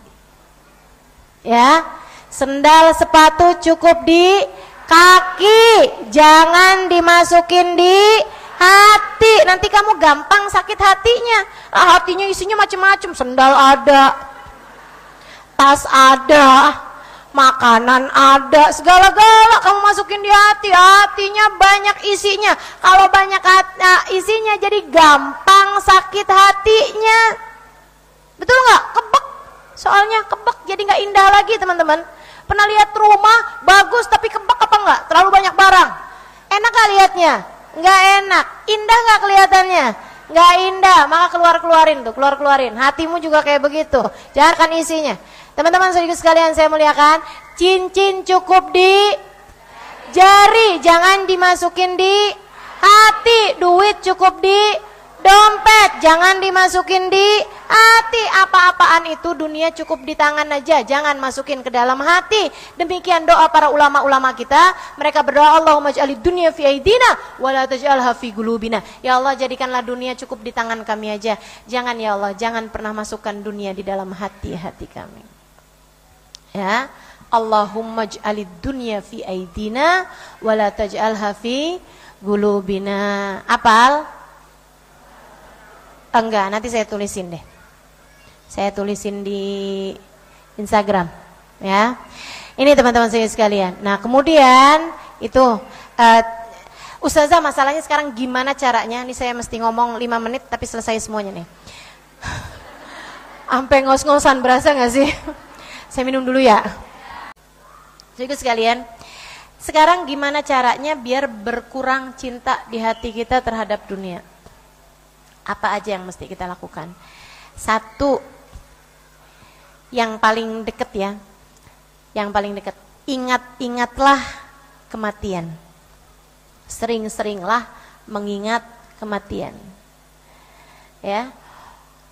Ya, sendal sepatu cukup di kaki, jangan dimasukin di hati. Nanti kamu gampang sakit hatinya. Hatinya isinya macem-macem, sendal ada, tas ada, makanan ada, segala-gala kamu masukin di hati. Hatinya banyak isinya. Kalau banyak isinya jadi gampang sakit hatinya. Betul nggak? Kebek. Soalnya kebek jadi nggak indah lagi teman-teman. Pernah lihat rumah bagus tapi kebek apa enggak? Terlalu banyak barang. Enak nggak lihatnya? Nggak enak. Indah nggak kelihatannya? nggak indah, maka keluarin tuh, keluarin. Hatimu juga kayak begitu, jangan isinya. Teman-teman saudara sekalian saya muliakan, cincin cukup di jari, jangan dimasukin di hati. Duit cukup di dompet, jangan dimasukin di hati. Apa-apaan itu dunia cukup di tangan aja, jangan masukin ke dalam hati. Demikian doa para ulama-ulama kita. Mereka berdoa, Allahumma ij'alid dunya fi aidina wa la taj'alha fi qulubina. Ya Allah, jadikanlah dunia cukup di tangan kami aja. Jangan ya Allah, jangan pernah masukkan dunia di dalam hati-hati kami. Ya, Allahumma ij'alid dunya fi aidina wa la taj'alha fi qulubina. Apal? Enggak, nanti saya tulisin deh. Saya tulisin di Instagram, ya. Ini teman-teman saya sekalian. Nah, kemudian itu Ustazah, masalahnya sekarang gimana caranya? Ini saya mesti ngomong 5 menit tapi selesai semuanya nih. Sampai ngos-ngosan, berasa gak sih? Saya minum dulu ya. Jadi sekalian, sekarang gimana caranya biar berkurang cinta di hati kita terhadap dunia? Apa aja yang mesti kita lakukan? Satu, yang paling deket ya, yang paling deket, ingat-ingatlah kematian. Sering-seringlah mengingat kematian. Ya,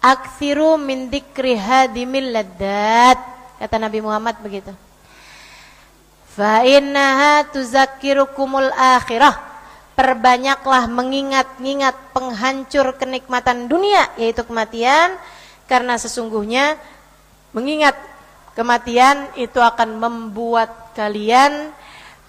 aktsiru min dzikri hadimil laddat, kata Nabi Muhammad begitu. Fa innaha tuzakkirukumul akhirah. Perbanyaklah mengingat-ingat penghancur kenikmatan dunia, yaitu kematian, karena sesungguhnya mengingat kematian itu akan membuat kalian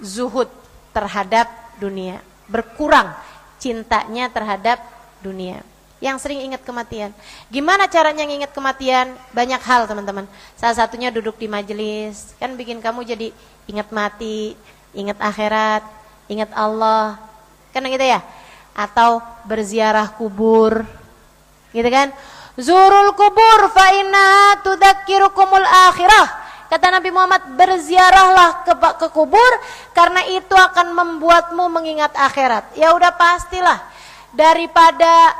zuhud terhadap dunia, berkurang cintanya terhadap dunia. Yang sering ingat kematian. Gimana caranya ngingat kematian? Banyak hal teman-teman. Salah satunya duduk di majelis, kan bikin kamu jadi ingat mati, ingat akhirat, ingat Allah. Kan gitu ya, atau berziarah kubur, gitu kan? Zurul kubur fa inna tudzakirukumul akhirah. Kata Nabi Muhammad, berziarahlah ke kubur karena itu akan membuatmu mengingat akhirat. Ya udah pastilah, daripada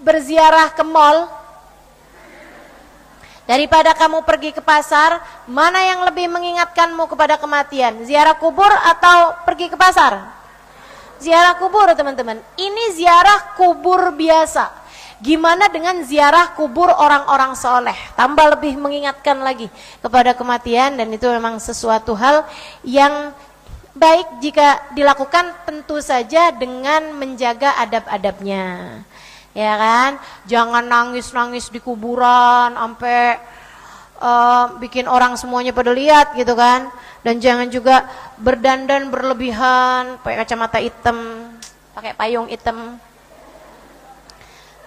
berziarah ke mall, daripada kamu pergi ke pasar, mana yang lebih mengingatkanmu kepada kematian? Ziarah kubur atau pergi ke pasar? Ziarah kubur teman-teman. Ini ziarah kubur biasa. Gimana dengan ziarah kubur orang-orang soleh? Tambah lebih mengingatkan lagi kepada kematian, dan itu memang sesuatu hal yang baik jika dilakukan, tentu saja dengan menjaga adab-adabnya. Ya kan? Jangan nangis-nangis di kuburan sampai bikin orang semuanya pada lihat gitu kan. Dan jangan juga berdandan berlebihan, pakai kacamata hitam, pakai payung hitam,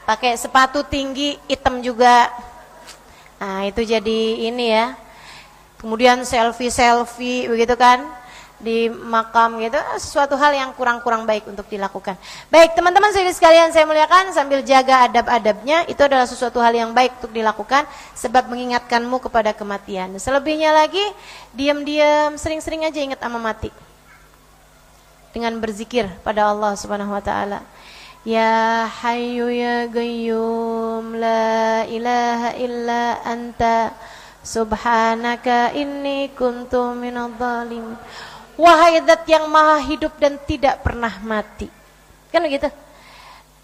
pakai sepatu tinggi hitam juga. Nah itu jadi ini ya. Kemudian selfie begitu kan di makam gitu, sesuatu hal yang kurang-kurang baik untuk dilakukan. Baik teman-teman sekalian saya muliakan, sambil jaga adab-adabnya, itu adalah sesuatu hal yang baik untuk dilakukan, sebab mengingatkanmu kepada kematian. Selebihnya lagi, diam-diam, sering-sering aja ingat sama mati, dengan berzikir pada Allah Subhanahu Wa Taala. Ya Hayyu Ya Qayyum, La ilaha illa Anta, Subhanaka inni kuntu minadh dhalimin. Wahai zat yang maha hidup dan tidak pernah mati. Kan begitu?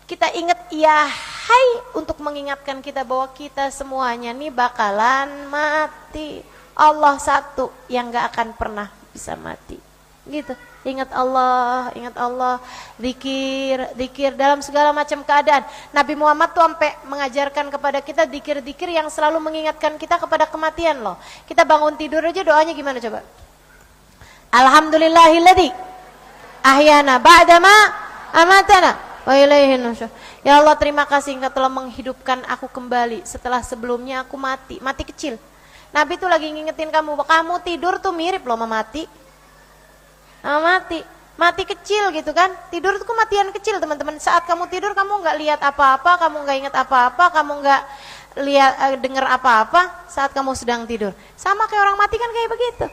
Kita ingat ya hai untuk mengingatkan kita bahwa kita semuanya nih bakalan mati. Allah satu yang gak akan pernah bisa mati. Gitu. Ingat Allah, zikir dalam segala macam keadaan. Nabi Muhammad tuh sampai mengajarkan kepada kita zikir-zikir yang selalu mengingatkan kita kepada kematian loh. Kita bangun tidur aja doanya gimana coba? Alhamdulillahilladzi ahyana ba'dama amatana wa ilaihin nusyur. Ya Allah, terima kasih Engkau telah menghidupkan aku kembali setelah sebelumnya aku mati kecil. Nabi tuh lagi ngingetin kamu tidur tuh mirip loh sama mati. Mati kecil gitu kan. Tidur itu kematian kecil teman-teman. Saat kamu tidur kamu nggak lihat apa-apa, kamu nggak ingat apa-apa, kamu nggak lihat dengar apa-apa saat kamu sedang tidur. Sama kayak orang mati kan kayak begitu.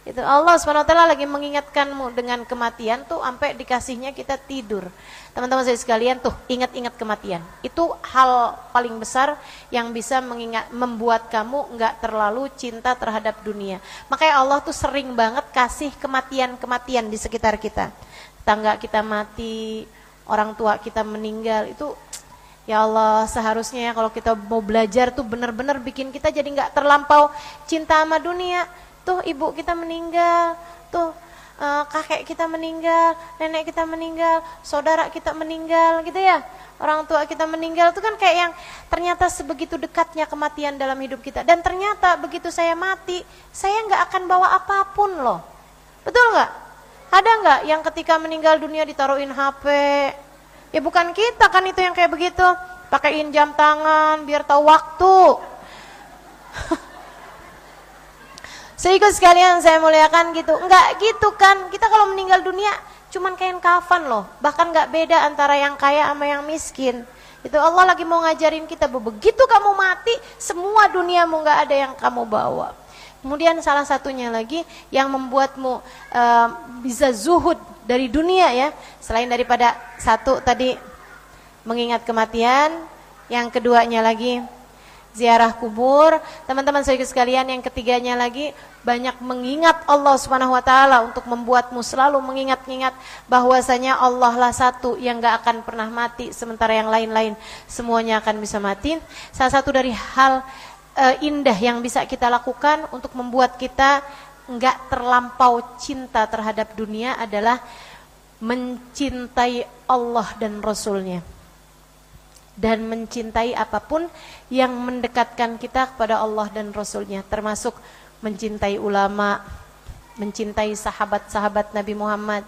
Itu Allah SWT lagi mengingatkanmu dengan kematian tuh sampai dikasihnya kita tidur. Teman-teman saya sekalian tuh ingat-ingat kematian. Itu hal paling besar yang bisa membuat kamu nggak terlalu cinta terhadap dunia. Makanya Allah tuh sering banget kasih kematian-kematian di sekitar kita. Tetangga kita mati, orang tua kita meninggal, itu ya Allah seharusnya ya kalau kita mau belajar tuh benar-benar bikin kita jadi nggak terlampau cinta sama dunia. Tuh ibu kita meninggal, tuh kakek kita meninggal, nenek kita meninggal, saudara kita meninggal gitu ya. Orang tua kita meninggal itu kan kayak yang ternyata sebegitu dekatnya kematian dalam hidup kita. Dan ternyata begitu saya mati, saya nggak akan bawa apapun loh. Betul nggak? Ada nggak yang ketika meninggal dunia ditaruhin HP? Ya bukan kita kan itu yang kayak begitu. Pakaiin jam tangan biar tahu waktu. Sehingga sekalian saya muliakan gitu. Enggak gitu kan. Kita kalau meninggal dunia cuman kain kafan loh. Bahkan enggak beda antara yang kaya sama yang miskin. Itu Allah lagi mau ngajarin kita bahwa begitu kamu mati, semua duniamu enggak ada yang kamu bawa. Kemudian salah satunya lagi yang membuatmu bisa zuhud dari dunia ya. Selain daripada satu tadi mengingat kematian, yang keduanya lagi ziarah kubur, teman-teman saudara sekalian, yang ketiganya lagi banyak mengingat Allah Subhanahu wa taala untuk membuatmu selalu mengingat-ingat bahwasanya Allah lah satu yang enggak akan pernah mati sementara yang lain-lain semuanya akan bisa mati. Salah satu dari hal indah yang bisa kita lakukan untuk membuat kita enggak terlampau cinta terhadap dunia adalah mencintai Allah dan Rasulnya. Dan mencintai apapun yang mendekatkan kita kepada Allah dan Rasulnya, termasuk mencintai ulama, mencintai sahabat-sahabat Nabi Muhammad,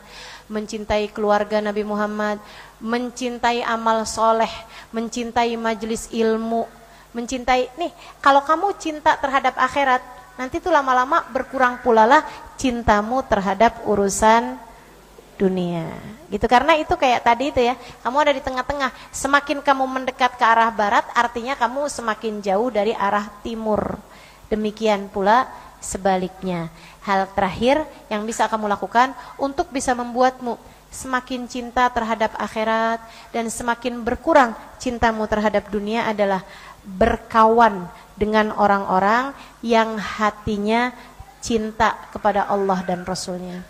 mencintai keluarga Nabi Muhammad, mencintai amal soleh, mencintai majelis ilmu, mencintai, nih kalau kamu cinta terhadap akhirat, nanti tuh lama-lama berkurang pula lah cintamu terhadap urusan dunia gitu. Karena itu kayak tadi itu ya, kamu ada di tengah-tengah. Semakin kamu mendekat ke arah barat, artinya kamu semakin jauh dari arah timur. Demikian pula sebaliknya. Hal terakhir yang bisa kamu lakukan untuk bisa membuatmu semakin cinta terhadap akhirat dan semakin berkurang cintamu terhadap dunia adalah berkawan dengan orang-orang yang hatinya cinta kepada Allah dan Rasulnya.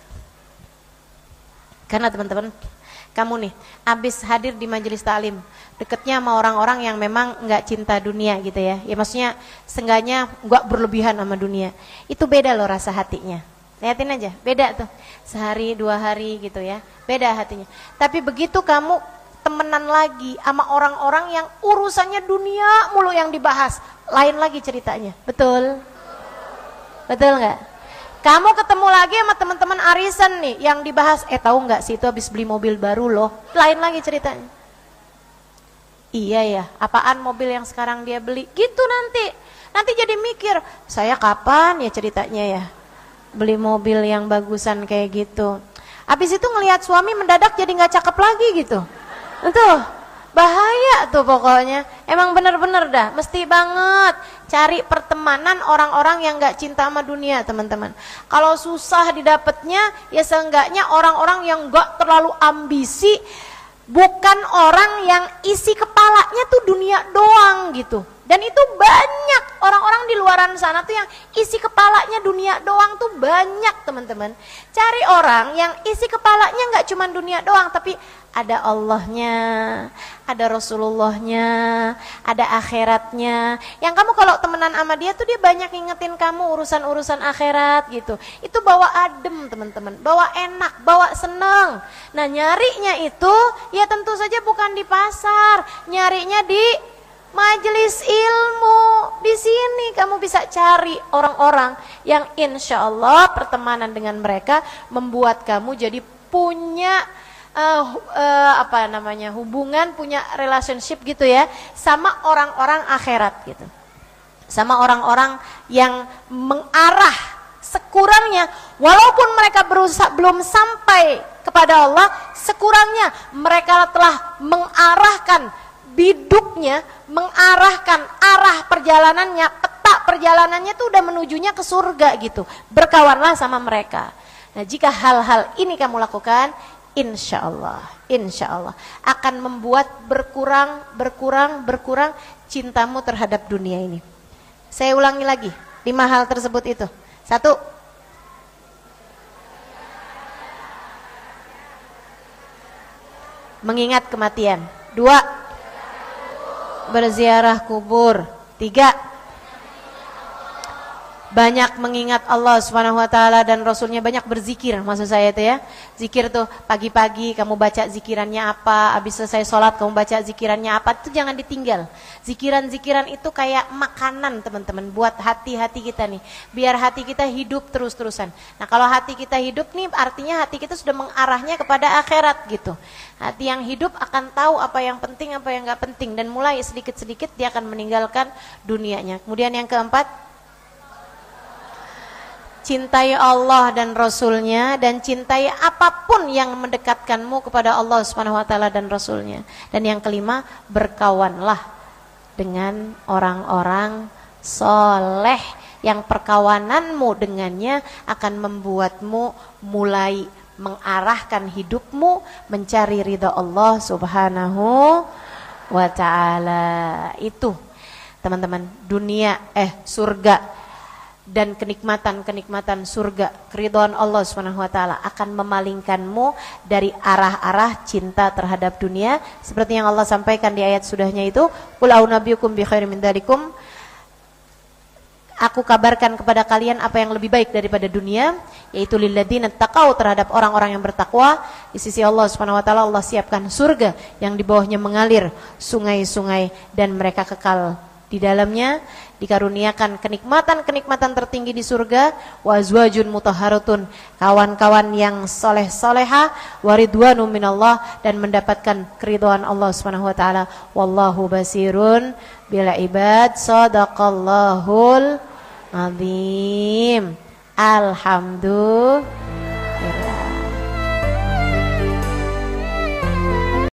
Karena teman-teman, kamu nih habis hadir di majelis taklim, deketnya sama orang-orang yang memang nggak cinta dunia gitu ya. Ya maksudnya seenggaknya nggak berlebihan sama dunia. Itu beda loh rasa hatinya. Lihatin aja, beda tuh. Sehari, 2 hari gitu ya. Beda hatinya. Tapi begitu kamu temenan lagi sama orang-orang yang urusannya dunia mulu yang dibahas, lain lagi ceritanya. Betul? Betul nggak? Kamu ketemu lagi sama teman-teman arisan nih yang dibahas, tahu nggak sih itu habis beli mobil baru loh, lain lagi ceritanya. Iya ya, apaan mobil yang sekarang dia beli? Gitu nanti jadi mikir, saya kapan ya ceritanya ya beli mobil yang bagusan kayak gitu. Habis itu ngelihat suami mendadak jadi nggak cakep lagi gitu. Tuh bahaya tuh pokoknya. Emang bener-bener dah, mesti banget cari pertemanan orang-orang yang gak cinta sama dunia, teman-teman. Kalau susah didapatnya, ya seenggaknya orang-orang yang gak terlalu ambisi, bukan orang yang isi kepalanya tuh dunia doang gitu. Dan itu banyak orang-orang di luaran sana tuh yang isi kepalanya dunia doang tuh banyak, teman-teman. Cari orang yang isi kepalanya gak cuma dunia doang, tapi ada Allahnya, ada Rasulullahnya, ada akhiratnya. Yang kamu kalau temenan sama dia tuh dia banyak ngingetin kamu urusan-urusan akhirat gitu. Itu bawa adem, teman-teman, bawa enak, bawa seneng. Nah nyarinya itu ya tentu saja bukan di pasar, nyarinya di majelis ilmu. Di sini kamu bisa cari orang-orang yang insya Allah pertemanan dengan mereka membuat kamu jadi punya hubungan, punya relationship gitu ya sama orang-orang akhirat gitu, sama orang-orang yang mengarah sekurangnya, walaupun mereka berusaha belum sampai kepada Allah, sekurangnya mereka telah mengarahkan biduknya, mengarahkan arah perjalanannya, peta perjalanannya tuh udah menujunya ke surga gitu. Berkawanlah sama mereka. Nah, jika hal-hal ini kamu lakukan, insya Allah akan membuat berkurang cintamu terhadap dunia ini. Saya ulangi lagi 5 hal tersebut itu. 1, mengingat kematian. 2, berziarah kubur. 3, banyak mengingat Allah Subhanahu wa taala dan Rasulnya, banyak berzikir. Maksud saya itu ya, zikir tuh pagi-pagi kamu baca zikirannya apa, habis selesai sholat kamu baca zikirannya apa, itu jangan ditinggal. Zikiran-zikiran itu kayak makanan teman-teman buat hati-hati kita nih, biar hati kita hidup terus-terusan. Nah, kalau hati kita hidup nih artinya hati kita sudah mengarahnya kepada akhirat gitu. Hati yang hidup akan tahu apa yang penting, apa yang gak penting, dan mulai sedikit-sedikit dia akan meninggalkan dunianya. Kemudian yang keempat, cintai Allah dan Rasulnya, dan cintai apapun yang mendekatkanmu kepada Allah Subhanahu wa taala dan Rasulnya. Dan yang kelima, berkawanlah dengan orang-orang soleh yang perkawananmu dengannya akan membuatmu mulai mengarahkan hidupmu mencari ridha Allah Subhanahu wa taala. Itu teman-teman, dunia surga dan kenikmatan surga, keridhaan Allah Subhanahu wa taala akan memalingkanmu dari arah-arah cinta terhadap dunia, seperti yang Allah sampaikan di ayat sudahnya itu, qul a'unabiyukum bi khairin min dzalikum, aku kabarkan kepada kalian apa yang lebih baik daripada dunia, yaitu lilladzina taqau, terhadap orang-orang yang bertakwa. Di sisi Allah Subhanahu wa taala Allah siapkan surga yang di bawahnya mengalir sungai-sungai dan mereka kekal di dalamnya, dikaruniakan kenikmatan-kenikmatan tertinggi di surga, wa azwajun mutahharatun, kawan-kawan yang soleh-soleha, wa ridwanu minallah, dan mendapatkan keridhaan Allah Subhanahu wa taala. Wallahu basirun bil ibad. Shadaqallahul azim. Alhamdulillah.